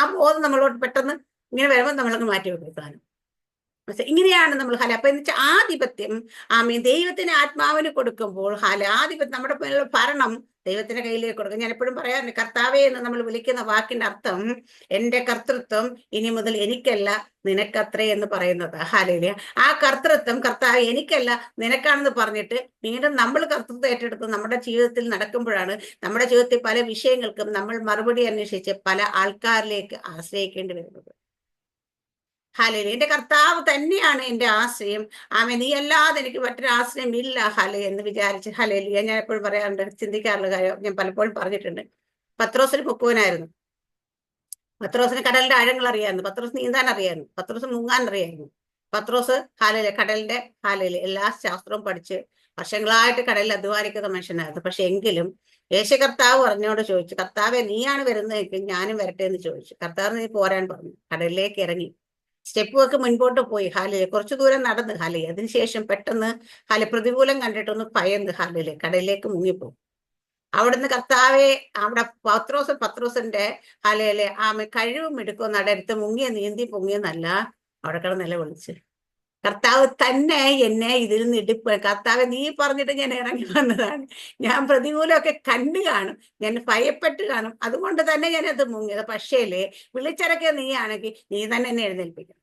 A: ആ ബോധം നമ്മളോട് പെട്ടെന്ന് ഇങ്ങനെ വരുമ്പോൾ നമ്മളൊക്കെ മാറ്റി വെക്കാനും. ഇങ്ങനെയാണ് നമ്മൾ അപ്പൊ എന്ന് വെച്ചാൽ ആധിപത്യം ദൈവത്തിന് ആത്മാവിന് കൊടുക്കുമ്പോൾ ആധിപത്യം നമ്മുടെ മേലുള്ള ഭരണം ദൈവത്തിന്റെ കയ്യിലേക്ക് കൊടുക്കും. ഞാൻ എപ്പോഴും പറയാറുണ്ട്, കർത്താവേ എന്ന് നമ്മൾ വിളിക്കുന്ന വാക്കിന്റെ അർത്ഥം എന്റെ കർത്തൃത്വം ഇനി മുതൽ എനിക്കല്ല നിനക്കത്രേ എന്ന് പറയുന്നത്. ഹല്ലേലൂയ. ആ കർത്തൃത്വം കർത്താവ് എനിക്കല്ല നിനക്കാണെന്ന് പറഞ്ഞിട്ട് വീണ്ടും നമ്മൾ കർത്തൃത്വം ഏറ്റെടുത്ത് നമ്മുടെ ജീവിതത്തിൽ നടക്കുമ്പോഴാണ് നമ്മുടെ ജീവിതത്തിൽ പല വിഷയങ്ങൾക്കും നമ്മൾ മറുപടി അന്വേഷിച്ച് പല ആൾക്കാരിലേക്ക് ആശ്രയിക്കേണ്ടി വരുന്നത്. ഹല്ലേലൂയ. എന്റെ കർത്താവ് തന്നെയാണ് എന്റെ ആശ്രയം. നീ അല്ലാതെ എനിക്ക് മറ്റൊരു ആശ്രയം ഇല്ല എന്ന് വിചാരിച്ച്. ഹല്ലേലൂയ. ഞാൻ എപ്പോഴും പറയാറുണ്ട്, ചിന്തിക്കാറുള്ള കാര്യം ഞാൻ പലപ്പോഴും പറഞ്ഞിട്ടുണ്ട്. പത്രോസിന് മുക്കുവനായിരുന്നു. പത്രോസിന് കടലിന്റെ ആഴങ്ങൾ അറിയായിരുന്നു, പത്രോസ് നീന്താൻ അറിയായിരുന്നു, പത്രോസ് മുങ്ങാൻ അറിയായിരുന്നു. പത്രോസ് കടലിന്റെ എല്ലാ ശാസ്ത്രവും പഠിച്ച് വർഷങ്ങളായിട്ട് കടലിൽ അധ്വാനിക്കുന്ന മനുഷ്യനായിരുന്നു. പക്ഷെ എങ്കിലും യേശു കർത്താവ് പറഞ്ഞോട് ചോദിച്ചു, കർത്താവെ നീയാണ് വരുന്നതെങ്കിൽ ഞാനും വരട്ടെ എന്ന് ചോദിച്ചു. കർത്താവ് നീ പോരാൻ പറഞ്ഞു. കടലിലേക്ക് ഇറങ്ങി സ്റ്റെപ്പ് ഒക്കെ മുൻപോട്ട് പോയി. കുറച്ചു ദൂരം നടന്ന് അതിനുശേഷം പെട്ടെന്ന് പ്രതികൂലം കണ്ടിട്ടൊന്ന് ഭയന്ന് കടലിലേക്ക് മുങ്ങിപ്പോകും. അവിടുന്ന് കർത്താവെ അവിടെ പത്രോസിന്റെ കഴിവും എടുക്കും നടടുത്ത് മുങ്ങിയ നീന്തി പൊങ്ങിയെന്നല്ല, അവിടെ കിടന്ന് നിലവിളിച്ച് കർത്താവ് തന്നെ എന്നെ ഇതിൽ നിന്ന് ഇടിപ്പ്, കർത്താവ് നീ പറഞ്ഞിട്ട് ഞാൻ ഇറങ്ങി വന്നതാണ്, ഞാൻ പ്രതികൂലമൊക്കെ കണ്ടു കാണും, ഞാൻ ഭയപ്പെട്ട് കാണും, അതുകൊണ്ട് തന്നെ ഞാനത് മുങ്ങിയത്. പക്ഷേ വിളിച്ചിറക്കിയ നീ ആണെങ്കിൽ നീ തന്നെ എന്നെ എഴുന്നേൽപ്പിക്കണം.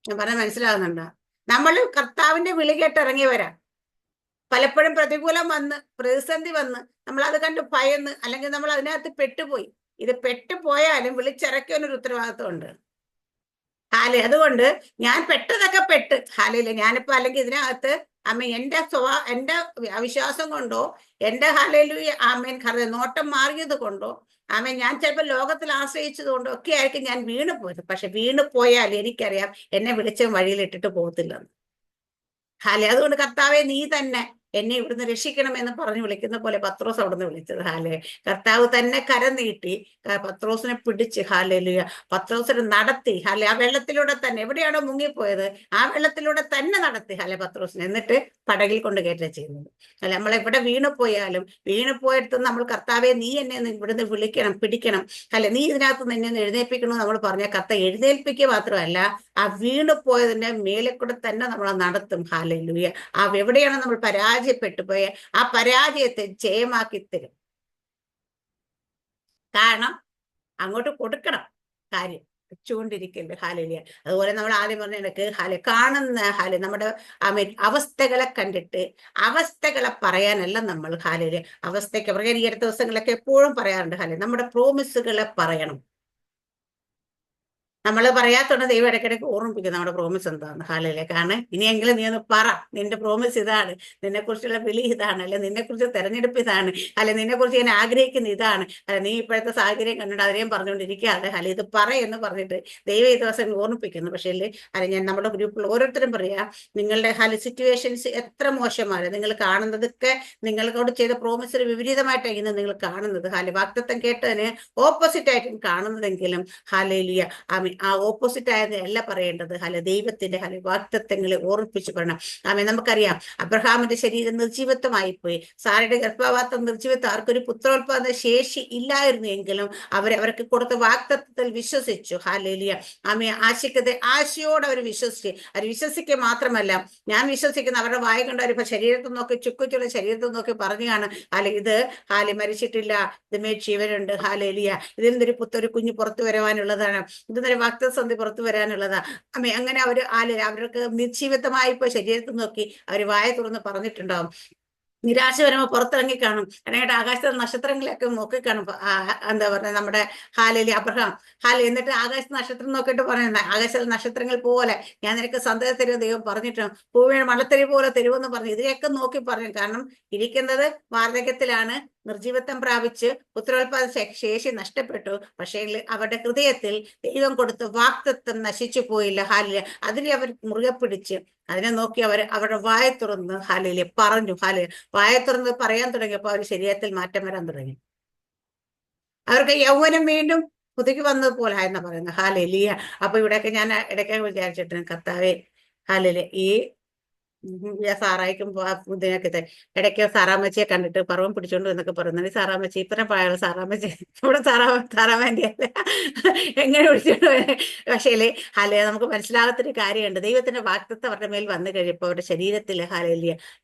A: ഞാൻ പറഞ്ഞ മനസ്സിലാകുന്നുണ്ടോ? നമ്മൾ കർത്താവിന്റെ വിളി കേട്ട് ഇറങ്ങിയവരാ. പലപ്പോഴും പ്രതികൂലം വന്ന്, പ്രതിസന്ധി വന്ന് നമ്മൾ അത് കണ്ട് ഭയന്ന്, അല്ലെങ്കിൽ നമ്മൾ അതിനകത്ത് പെട്ടുപോയി. ഇത് പെട്ടുപോയാലും വിളിച്ചിറക്കിയവനൊരു ഉത്തരവാദിത്വം ഉണ്ട്. അതുകൊണ്ട് ഞാൻ പെട്ടതൊക്കെ പെട്ട് ഞാനിപ്പോ അല്ലെങ്കിൽ ഇതിനകത്ത് എന്റെ എന്റെ അവിശ്വാസം കൊണ്ടോ എന്റെ ആമേൻ നോട്ടം മാറിയത് കൊണ്ടോ ഞാൻ ചിലപ്പോൾ ലോകത്തിൽ ആശ്രയിച്ചത് കൊണ്ടോ ഒക്കെ ആയിരിക്കും ഞാൻ വീണു പോയത്. പക്ഷെ വീണു പോയാൽ എനിക്കറിയാം എന്നെ വിളിച്ച വഴിയിൽ ഇട്ടിട്ട് പോകത്തില്ലെന്ന്. അതുകൊണ്ട് കർത്താവെ നീ തന്നെ എന്നെ ഇവിടുന്ന് രക്ഷിക്കണമെന്ന് പറഞ്ഞു വിളിക്കുന്ന പോലെ പത്രോസ് അവിടുന്ന് വിളിച്ചത്. കർത്താവ് തന്നെ കരം നീട്ടി പത്രോസിനെ പിടിച്ച് പത്രോസിനെ നടത്തി. ആ വെള്ളത്തിലൂടെ തന്നെ, എവിടെയാണോ മുങ്ങിപ്പോയത് ആ വെള്ളത്തിലൂടെ തന്നെ നടത്തി പത്രോസിനെ. എന്നിട്ട് പടകിൽ കൊണ്ട് കയറ്റുക ചെയ്യുന്നത്. നമ്മളെവിടെ വീണുപോയാലും വീണുപോയിട്ട് നമ്മൾ കർത്താവെ നീ എന്നെ ഇവിടുന്ന് വിളിക്കണം, പിടിക്കണം, നീ ഇതിനകത്ത് നിന്നെ എഴുന്നേൽപ്പിക്കണമെന്ന് നമ്മൾ പറഞ്ഞ കർത്ത എഴുന്നേൽപ്പിക്കുക മാത്രമല്ല ആ വീണുപോയതിന്റെ മേലെ കൂടെ തന്നെ നമ്മളെ നടത്തും. എവിടെയാണ് നമ്മൾ പരാജയപ്പെട്ടു പോയ ആ പരാജയത്തെ ജയമാക്കി തരും. കാരണം അങ്ങോട്ട് കൊടുക്കണം കാര്യം വെച്ചുകൊണ്ടിരിക്കരുത്. അതുപോലെ നമ്മൾ ആദ്യം പറഞ്ഞ എനിക്ക് കാണുന്ന നമ്മുടെ അവസ്ഥകളെ കണ്ടിട്ട് അവസ്ഥകളെ പറയാനല്ല നമ്മൾ അവസ്ഥയ്ക്ക് പറയാൻ ഈ അടുത്ത ദിവസങ്ങളൊക്കെ എപ്പോഴും പറയാറുണ്ട്. നമ്മുടെ പ്രോമിസുകളെ പറയണം. നമ്മൾ പറയാത്തോണ്ട് ദൈവം ഇടയ്ക്കിടയ്ക്ക് ഓർമ്മിപ്പിക്കും നമ്മുടെ പ്രോമിസ് എന്താണ്. കാരണം ഇനിയെങ്കിലും നീ ഒന്ന് പറ, നിന്റെ പ്രോമിസ് ഇതാണ്, നിന്നെ കുറിച്ചുള്ള വിളി ഇതാണ്, അല്ലെ നിന്നെ കുറിച്ച് തെരഞ്ഞെടുപ്പ് ഇതാണ്, നിന്നെ കുറിച്ച് ഞാൻ ആഗ്രഹിക്കുന്ന ഇതാണ്, നീ ഇപ്പോഴത്തെ സാഹചര്യം കണ്ടിട്ട് അതിനെയും പറഞ്ഞുകൊണ്ടിരിക്കാതെ ഇത് പറയെന്ന് പറഞ്ഞിട്ട് ദൈവം ഈ ദിവസം ഓർമ്മിപ്പിക്കുന്നു. പക്ഷേ ഞാൻ നമ്മുടെ ഗ്രൂപ്പിൽ ഓരോരുത്തരും പറയാ, നിങ്ങളുടെ സിറ്റുവേഷൻസ് എത്ര മോശമാണ്, നിങ്ങൾ കാണുന്നതൊക്കെ നിങ്ങളോട് ചെയ്ത പ്രോമിസിന് വിപരീതമായിട്ടാണ് നിങ്ങൾ കാണുന്നത്. വാഗ്ദത്തം കേട്ടതിന് ഓപ്പോസിറ്റ് ആയിട്ടും കാണുന്നതെങ്കിലും ആ ഓപ്പോസിറ്റ് ആയതല്ല പറയേണ്ടത്. ദൈവത്തിന്റെ വാഗ്ദത്തങ്ങളെ ഓർമ്മിപ്പിച്ചു പറയണം. നമുക്കറിയാം അബ്രഹാമിന്റെ ശരീരം നിർജീവത്വമായി പോയി, സാരയുടെ ഗർഭപാത്രം നിർജീവത്വം, ആർക്കൊരു പുത്രോത്പാദന ശേഷി ഇല്ലായിരുന്നു എങ്കിലും അവർക്ക് കൊടുത്ത വാഗ്ദത്തത്തിൽ വിശ്വസിച്ചു. ആശയോടെ അവർ വിശ്വസിച്ചു. അവർ വിശ്വസിക്കുക മാത്രമല്ല, ഞാൻ വിശ്വസിക്കുന്ന അവരുടെ വായ കണ്ട ഒരു ശരീരത്തിൽ നോക്കി ചുക്കുച്ചുള്ള ശരീരത്തിൽ നോക്കി പറഞ്ഞാണ് ഇത് മരിച്ചിട്ടില്ല, ഇത് ജീവനുണ്ട്, ഇതിൽ നിന്നൊരു ഒരു കുഞ്ഞ് പുറത്തു വരാനുള്ളതാണ്, ഇതൊരു വാക്തസന്ധി പുറത്തു വരാനുള്ളതാ. അങ്ങനെ അവർക്ക് നിശ്ചീവത്തമായി ഇപ്പൊ ശരീരത്തിൽ നോക്കി അവർ വായ തുറന്ന് പറഞ്ഞിട്ടുണ്ടാവും. നിരാശ വരുമ്പോൾ പുറത്തിറങ്ങി കാണും, അല്ലെങ്കിൽ ആകാശത്തെ നക്ഷത്രങ്ങളെയൊക്കെ നോക്കിക്കാണും. എന്താ പറയുക, നമ്മുടെ അബ്രഹാം എന്നിട്ട് ആകാശ നക്ഷത്രം നോക്കിയിട്ട് പറയുന്നത്, ആകാശത്തിലെ നക്ഷത്രങ്ങൾ പോലെ ഞാൻ നിനക്ക് സന്തതി തരുമോ ദൈവം പറഞ്ഞിട്ടും, ഭൂമിയുടെ മണത്തരി പോലെ തരുമെന്ന് പറഞ്ഞു. ഇതിനെയൊക്കെ നോക്കി പറഞ്ഞു. കാരണം ഇരിക്കുന്നത് വാർദ്ധക്യത്തിലാണ്, നിർജീവത്വം പ്രാപിച്ച് പുത്രോത്പാദന ശേഷി നഷ്ടപ്പെട്ടു. പക്ഷേ അവരുടെ ഹൃദയത്തിൽ ദൈവം കൊടുത്ത വാഗ്ദത്തം നശിച്ചു പോയില്ല. അതിനെ അവർ മുറുകെ പിടിച്ച് അതിനെ നോക്കി അവരുടെ വായ തുറന്ന് പറഞ്ഞു. വായ തുറന്ന് പറയാൻ തുടങ്ങിയപ്പോൾ അവർ ശരീരത്തിൽ മാറ്റം വരാൻ തുടങ്ങി. അവർക്ക് യൗവനം വീണ്ടും പുതുക്കി വന്നതുപോലെ എന്നാ പറയുന്നത്. അപ്പൊ ഇവിടെയൊക്കെ ഞാൻ ഇടയ്ക്ക് വിചാരിച്ചിട്ടുണ്ട്, കർത്താവേ ഈ സാറായിക്കും ഇതിനൊക്കെ ഇടയ്ക്ക് സാറാമ്മച്ചിയെ കണ്ടിട്ട് പർവ്വം പിടിച്ചോണ്ട് എന്നൊക്കെ പറയുന്നത്, സാറാമ്മച്ചി ഇപ്പറ പ്രായമുള്ള സാറാമ്മച്ചി ഇവിടെ സാറാമ്മേന്റെ അല്ല എങ്ങനെ പിടിച്ചോണ്ട്. പക്ഷേ നമുക്ക് മനസ്സിലാകത്തൊരു കാര്യമുണ്ട്, ദൈവത്തിന്റെ വാഗ്ദത്തം അവരുടെ മേൽ വന്നു കഴിയുമ്പോൾ അവരുടെ ശരീരത്തിൽ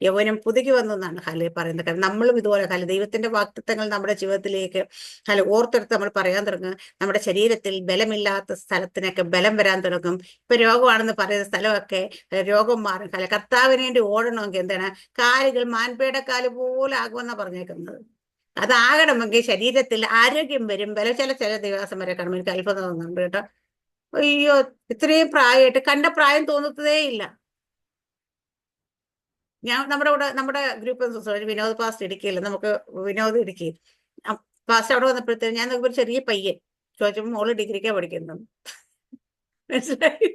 A: യൗവനം പുതുക്കി വന്നു എന്നാണ് പറയുന്നത്. കാരണം നമ്മളും ഇതുപോലെ ദൈവത്തിന്റെ വാഗ്ദത്തങ്ങൾ നമ്മുടെ ജീവിതത്തിലേക്ക് ഓർത്തെടുത്ത് നമ്മൾ പറയാൻ തുടങ്ങും. നമ്മുടെ ശരീരത്തിൽ ബലമില്ലാത്ത സ്ഥലത്തിനൊക്കെ ബലം വരാൻ തുടങ്ങും. ഇപ്പൊ രോഗമാണെന്ന് പറയുന്ന സ്ഥലമൊക്കെ രോഗം മാറും. കർത്താവിന് വേണ്ടി ഓടണമെങ്കിൽ എന്താണ്, കാലുകൾ മാൻപേടെ കാല് പോലെ ആകുമെന്നാ പറഞ്ഞേക്കുന്നത്. അതാകണമെങ്കിൽ ശരീരത്തിൽ ആരോഗ്യം വരും, ചില ദിവസം വരെ കാണുമ്പോൾ എനിക്ക് അത്ഭുതം തോന്നുന്നുണ്ട് കേട്ടോ. അയ്യോ, ഇത്രയും പ്രായമായിട്ട് കണ്ട പ്രായം തോന്നത്തതേ ഇല്ല. ഞാൻ നമ്മുടെ ഗ്രൂപ്പ് വിനോദ് പാസ്റ്റ് ഇടുക്കിയില്ല, നമുക്ക് വിനോദ് ഇടുക്കി പാസ്റ്റ് അവിടെ വന്നപ്പോഴത്തേക്കും ഞാൻ ഒരു ചെറിയ പയ്യൻ ചോദിച്ചപ്പോൾ മോള് ഡിഗ്രിക്കാ പഠിക്കുന്നു. മനസ്സിലായി.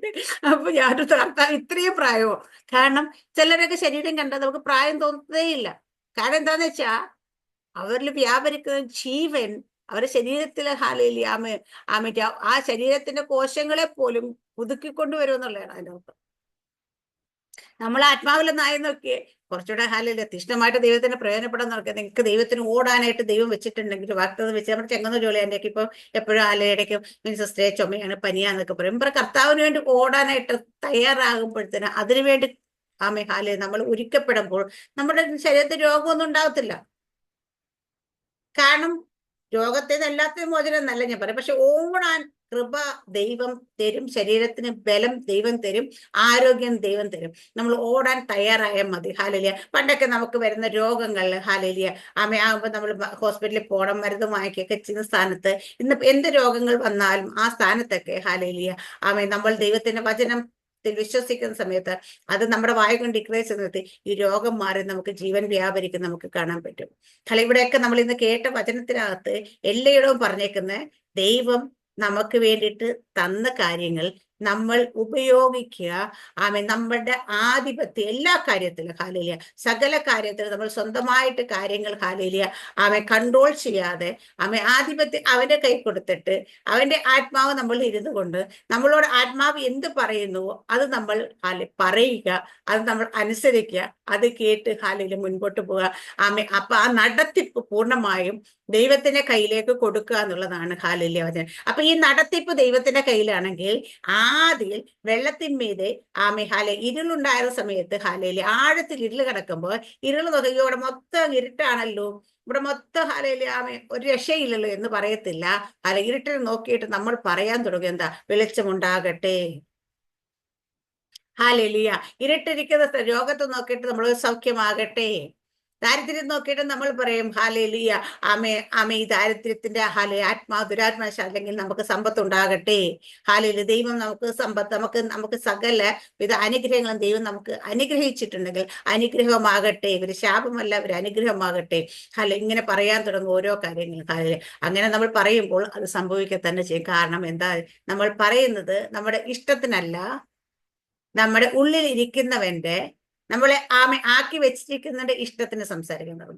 A: അപ്പൊ ഞാനൊരു കർത്താവ് ഇത്രയും പ്രായമോ? കാരണം ചിലരൊക്കെ ശരീരം കണ്ടാൽ നമുക്ക് പ്രായം തോന്നത്തേ ഇല്ല. കാരണം എന്താന്ന് വെച്ചാ അവരിൽ വ്യാപരിക്കുന്ന ജീവൻ അവരുടെ ശരീരത്തിലെ ആ ശരീരത്തിന്റെ കോശങ്ങളെ പോലും പുതുക്കിക്കൊണ്ടുവരുമെന്നുള്ളതാണ് അതിന്റെ അർത്ഥം. നമ്മൾ ആത്മാവിലൊന്നായി നോക്കിയേ കുറച്ചുകൂടെ തീഷ്ണമായിട്ട് ദൈവത്തിന് പ്രയോജനപ്പെടാൻ നോക്കിയാൽ നിങ്ങൾക്ക് ദൈവത്തിന് ഓടാനായിട്ട് ദൈവം വെച്ചിട്ടുണ്ടെങ്കിൽ വാഗ്ദത്തം വെച്ച് നമ്മുടെ ചെങ്ങന്ന ജോലി എൻ്റെ ഇപ്പൊ എപ്പോഴും ഇടയ്ക്കും സിസ്റ്ററെ ചുമയാണ് പനിയാന്നൊക്കെ പറയും. ഇപ്പൊ കർത്താവിന് വേണ്ടി ഓടാനായിട്ട് തയ്യാറാകുമ്പോഴത്തേന് അതിനുവേണ്ടി നമ്മൾ ഒരുക്കപ്പെടുമ്പോൾ നമ്മുടെ ശരീരത്തിൽ രോഗമൊന്നും ഉണ്ടാകത്തില്ല. കാരണം രോഗത്തെ എല്ലാത്തിനും മോചനം എന്നല്ല ഞാൻ പറയും, പക്ഷെ ഓടാൻ കൃപ ദൈവം തരും, ശരീരത്തിന് ബലം ദൈവം തരും, ആരോഗ്യം ദൈവം തരും. നമ്മൾ ഓടാൻ തയ്യാറായാൽ മതി. ഹാലേലിയ. പണ്ടൊക്കെ നമുക്ക് വരുന്ന രോഗങ്ങൾ, ഹാലേലിയ, ആകുമ്പോൾ നമ്മൾ ഹോസ്പിറ്റലിൽ പോകണം, മരുന്ന് വാങ്ങിക്കുകയൊക്കെ ചെയ്യുന്ന സ്ഥാനത്ത് ഇന്ന് എന്ത് രോഗങ്ങൾ വന്നാലും ആ സ്ഥാനത്തൊക്കെ, ഹാലേലിയ, നമ്മൾ ദൈവത്തിന്റെ വചനം വിശ്വസിക്കുന്ന സമയത്ത്, അത് നമ്മുടെ വായ കൊണ്ട് ഡിക്ലെയർ ചെയ്യുന്നത്, ഈ രോഗം മാറി നമുക്ക് ജീവൻ വ്യാപരിക്കും നമുക്ക് കാണാൻ പറ്റും. ഇവിടെയൊക്കെ നമ്മൾ ഇന്ന് കേട്ട വചനത്തിനകത്ത് എല്ലായിടവും പറഞ്ഞേക്കുന്ന ദൈവം നമുക്ക് വേണ്ടിയിട്ട് തന്ന കാര്യങ്ങൾ നമ്മൾ ഉപയോഗിക്കുക. നമ്മളുടെ ആധിപത്യം എല്ലാ കാര്യത്തിലും, ഹാലേലിയ, സകല കാര്യത്തിലും നമ്മൾ സ്വന്തമായിട്ട് കാര്യങ്ങൾ, ഹാലേലിയ, കൺട്രോൾ ചെയ്യാതെ ആധിപത്യം അവന്റെ കൈ കൊടുത്തിട്ട് അവന്റെ ആത്മാവ് നമ്മൾ ഇരുന്നു കൊണ്ട് നമ്മളോട് ആത്മാവ് എന്ത് പറയുന്നുവോ അത് നമ്മൾ പറയുക, അത് നമ്മൾ അനുസരിക്കുക, അത് കേട്ട് ഹാലേലിയ മുൻപോട്ട് പോവുക. അപ്പൊ ആ നടത്തിപ്പ് പൂർണ്ണമായും ദൈവത്തിന്റെ കയ്യിലേക്ക് കൊടുക്കുക എന്നുള്ളതാണ് ഹാലേലിയ വചനം. അപ്പൊ ഈ നടത്തിപ്പ് ദൈവത്തിന്റെ കയ്യിലാണെങ്കിൽ ആദ്യം വെള്ളത്തിന്മീതെ ഇരുളുണ്ടായിരുന്ന സമയത്ത്, ഹാലേലിയ, ആഴത്തിൽ ഇരുൾ കിടക്കുമ്പോൾ ഇരുൾ നോക്കി ഇവിടെ മൊത്തം ഇരുട്ടാണല്ലോ, ഇവിടെ മൊത്തം, ഹാലേലിയ, ഒരു രക്ഷയില്ലല്ലോ എന്ന് പറയത്തില്ല. ഇരുട്ടിൽ നോക്കിയിട്ട് നമ്മൾ പറയാൻ തുടങ്ങും, എന്താ, വെളിച്ചമുണ്ടാകട്ടെ. ഹാലേലിയ. ഇരുട്ടിരിക്കുന്ന രോഗത്തെ നോക്കിയിട്ട് നമ്മൾ സൗഖ്യമാകട്ടെ. ദാരിദ്ര്യം നോക്കിയിട്ട് നമ്മൾ പറയും, ഹാലേലിയ, ഈ ദാരിദ്ര്യത്തിന്റെ ദുരാത്മാശ അല്ലെങ്കിൽ നമുക്ക് സമ്പത്ത് ഉണ്ടാകട്ടെ. ഹാലേലിയ. ദൈവം നമുക്ക് സമ്പത്ത്, നമുക്ക് സകല വിധ അനുഗ്രഹങ്ങളും ദൈവം നമുക്ക് അനുഗ്രഹിച്ചിട്ടുണ്ടെങ്കിൽ അനുഗ്രഹമാകട്ടെ. ഇവര് ശാപമല്ല, ഇവര് അനുഗ്രഹമാകട്ടെ. ഇങ്ങനെ പറയാൻ തുടങ്ങും ഓരോ കാര്യങ്ങളും. ഹാലേലിയ. അങ്ങനെ നമ്മൾ പറയുമ്പോൾ അത് സംഭവിക്കുക തന്നെ ചെയ്യും. കാരണം എന്താ, നമ്മൾ പറയുന്നത് നമ്മുടെ ഇഷ്ടത്തിനല്ല, നമ്മുടെ ഉള്ളിൽ ഇരിക്കുന്നവന്റെ, നമ്മളെ ആക്കി വെച്ചിരിക്കുന്നതിന്റെ ഇഷ്ടത്തിന് സംസാരിക്കുന്നത്.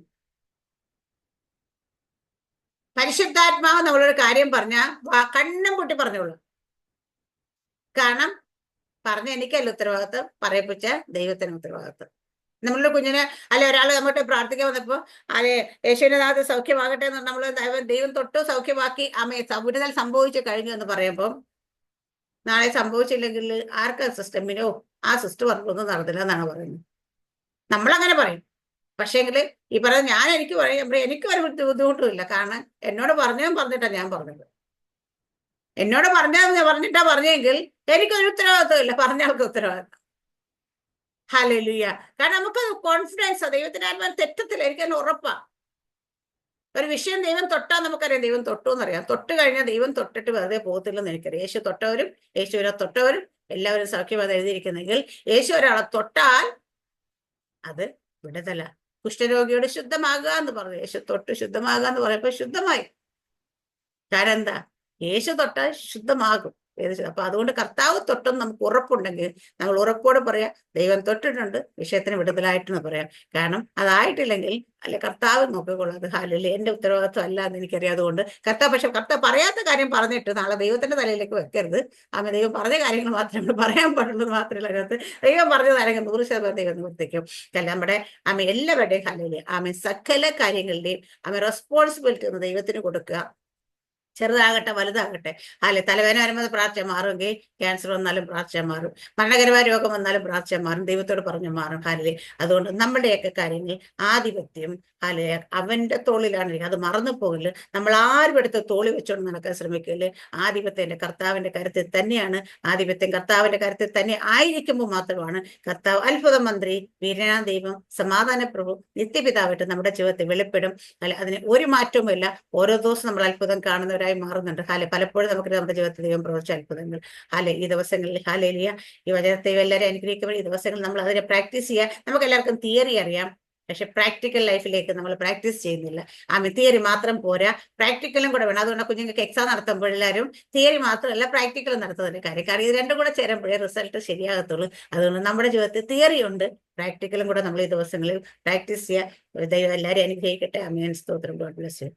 A: പരിശുദ്ധാത്മാവ് നമ്മളൊരു കാര്യം പറഞ്ഞ കണ്ണും പൊട്ടി പറഞ്ഞോളൂ. കാരണം പറഞ്ഞ എനിക്കല്ല ഉത്തരവാദിത്വം, പറയിപ്പിച്ച ദൈവത്തിന് ഉത്തരവാദിത്വം. നമ്മളുടെ കുഞ്ഞിനെ ഒരാൾ നമ്മോട്ട് പ്രാർത്ഥിക്കാൻ വന്നപ്പോ യേശുവിന്റെ നാമത്തിൽ സൗഖ്യമാകട്ടെ എന്ന് നമ്മൾ ദൈവം തൊട്ട് സൗഖ്യമാക്കി വിടുതൽ സംഭവിച്ചു കഴിഞ്ഞു എന്ന് പറയുമ്പോൾ, നാളെ സംഭവിച്ചില്ലെങ്കിൽ ആർക്കാ സിസ്റ്റമിനോ ആ സിസ്റ്റർ പറഞ്ഞൊന്നും നടന്നില്ല എന്നാണ് പറയുന്നത്. നമ്മളങ്ങനെ പറയും. പക്ഷേങ്കിൽ ഈ പറയുന്നത് ഞാൻ എനിക്ക് പറയും, എനിക്ക് ഒരു ബുദ്ധിമുട്ടുമില്ല. കാരണം എന്നോട് പറഞ്ഞിട്ടാ ഞാൻ പറഞ്ഞത്. എന്നോട് പറഞ്ഞിട്ടാ പറഞ്ഞെങ്കിൽ എനിക്കൊരു ഉത്തരവാദിത്വമില്ല, പറഞ്ഞ ആൾക്ക് ഉത്തരവാദിത്വം. ഹല്ലേലൂയ. കാരണം നമുക്ക് കോൺഫിഡൻസ്, ദൈവത്തിന്റെ ആത്മാവ് തെറ്റത്തില്ല, എനിക്കതിന് ഉറപ്പാ. ഒരു വിഷയം ദൈവം തൊട്ടാൽ നമുക്കറിയാം ദൈവം തൊട്ടു എന്നറിയാം. തൊട്ട് കഴിഞ്ഞാൽ ദൈവം തൊട്ടിട്ട് വെറുതെ പോകത്തില്ലെന്ന് എനിക്കറിയാം. യേശു തൊട്ടവരും യേശുവിനെ തൊട്ടവരും എല്ലാവരും സൗഖ്യമാത് എഴുതിയിരിക്കുന്നെങ്കിൽ, യേശു ഒരാളെ തൊട്ടാൽ അത് വിടുതല. കുഷ്ഠരോഗിയോട് ശുദ്ധമാകുക എന്ന് പറഞ്ഞു, യേശു തൊട്ട് ശുദ്ധമാകുക എന്ന് പറയുമ്പോ ശുദ്ധമായി. കാരണം എന്താ, യേശു തൊട്ടാൽ ശുദ്ധമാകും. അപ്പൊ അതുകൊണ്ട് കർത്താവ് തൊട്ടെന്ന് നമുക്ക് ഉറപ്പുണ്ടെങ്കിൽ നമ്മൾ ഉറപ്പോടെ പറയാം, ദൈവം തൊട്ടിട്ടുണ്ട്, വിഷയത്തിന് വിടുതലായിട്ടെന്ന് പറയാം. കാരണം അതായിട്ടില്ലെങ്കിൽ കർത്താവ് നോക്കിക്കൊള്ളാം. അത് ഹാലില്ല, എന്റെ ഉത്തരവാദിത്വം അല്ല എന്ന് എനിക്കറിയാം. അതുകൊണ്ട് കർത്താവ് പറയാത്ത കാര്യം പറഞ്ഞിട്ട് നാളെ ദൈവത്തിന്റെ തലയിലേക്ക് വെക്കരുത്. ദൈവം പറഞ്ഞ കാര്യങ്ങൾ മാത്രമേ പറയാൻ പാടുള്ളൂ മാത്രമല്ല, അതിനകത്ത് ദൈവം പറഞ്ഞതാണെങ്കിൽ 100% ദൈവം നിവർത്തിക്കും. നമ്മുടെ എല്ലാവരുടെയും ഹാലില്ല സകല കാര്യങ്ങളുടെയും റെസ്പോൺസിബിലിറ്റി ഒന്ന് ദൈവത്തിന് കൊടുക്കുക. ചെറുതാകട്ടെ വലുതാകട്ടെ. തലവേദന വരുമ്പോൾ പ്രാർത്ഥന മാറുമെങ്കിൽ, ക്യാൻസർ വന്നാലും പ്രാർത്ഥന മാറും, മരണകരമായ രോഗം വന്നാലും പ്രാർത്ഥന മാറും, ദൈവത്തോട് പറഞ്ഞു മാറും. അതുകൊണ്ട് നമ്മുടെയൊക്കെ കാര്യങ്ങൾ ആധിപത്യം അവന്റെ തോളിലാണ്. അത് മറന്നു പോകില്ല. നമ്മൾ ആരും എടുത്ത് തോളി വെച്ചോണ്ട് നടക്കാൻ ശ്രമിക്കില്ല. ആധിപത്യം കർത്താവിന്റെ കരുത്തിൽ തന്നെയാണ്. ആധിപത്യം കർത്താവിന്റെ കരുത്തിൽ തന്നെ ആയിരിക്കുമ്പോൾ മാത്രമാണ് കർത്താവ് അത്ഭുത മന്ത്രി, വീരനാ ദൈവം, സമാധാന പ്രഭു, നിത്യപിതാവായിട്ട് നമ്മുടെ ജീവിതത്തിൽ വെളിപ്പെടും. അതിന് ഒരു മാറ്റവുമില്ല. ഓരോ ദിവസം നമ്മൾ അത്ഭുതം കാണുന്നവരായി മാറുന്നുണ്ട്. പലപ്പോഴും നമുക്ക് നമ്മുടെ ജീവിതത്തിൽ ദൈവം പ്രവർത്തിച്ച അത്ഭുതങ്ങൾ ഈ ദിവസങ്ങളിൽ ഹാലേലിയ. ഈ വചനത്തെ എല്ലാവരും അനുഗ്രഹിക്കുമ്പോൾ ഈ ദിവസങ്ങളിൽ നമ്മൾ അതിനെ പ്രാക്ടീസ് ചെയ്യുക. നമുക്ക് എല്ലാവർക്കും തിയറി അറിയാം, പക്ഷെ പ്രാക്ടിക്കൽ ലൈഫിലേക്ക് നമ്മൾ പ്രാക്ടീസ് ചെയ്യുന്നില്ല. തിയറി മാത്രം പോരാ, പ്രാക്ടിക്കലും കൂടെ വേണം. അതുകൊണ്ട് കുഞ്ഞുങ്ങൾക്ക് എക്സാം നടത്തുമ്പോൾ എല്ലാവരും തിയറി മാത്രമല്ല പ്രാക്ടിക്കലും നടത്തുന്നതിന്റെ കാര്യം. കാരണം ഇത് രണ്ടും കൂടെ ചേരുമ്പോഴേ റിസൾട്ട് ശരിയാകത്തുള്ളൂ. അതുകൊണ്ട് നമ്മുടെ ജീവിതത്തിൽ തിയറി ഉണ്ട്, പ്രാക്ടിക്കലും കൂടെ നമ്മൾ ഈ ദിവസങ്ങളിൽ പ്രാക്ടീസ് ചെയ്യുക. ദൈവം എല്ലാവരും അനുഗ്രഹിക്കട്ടെ. ആമേൻ. സ്തോത്രം. God bless you.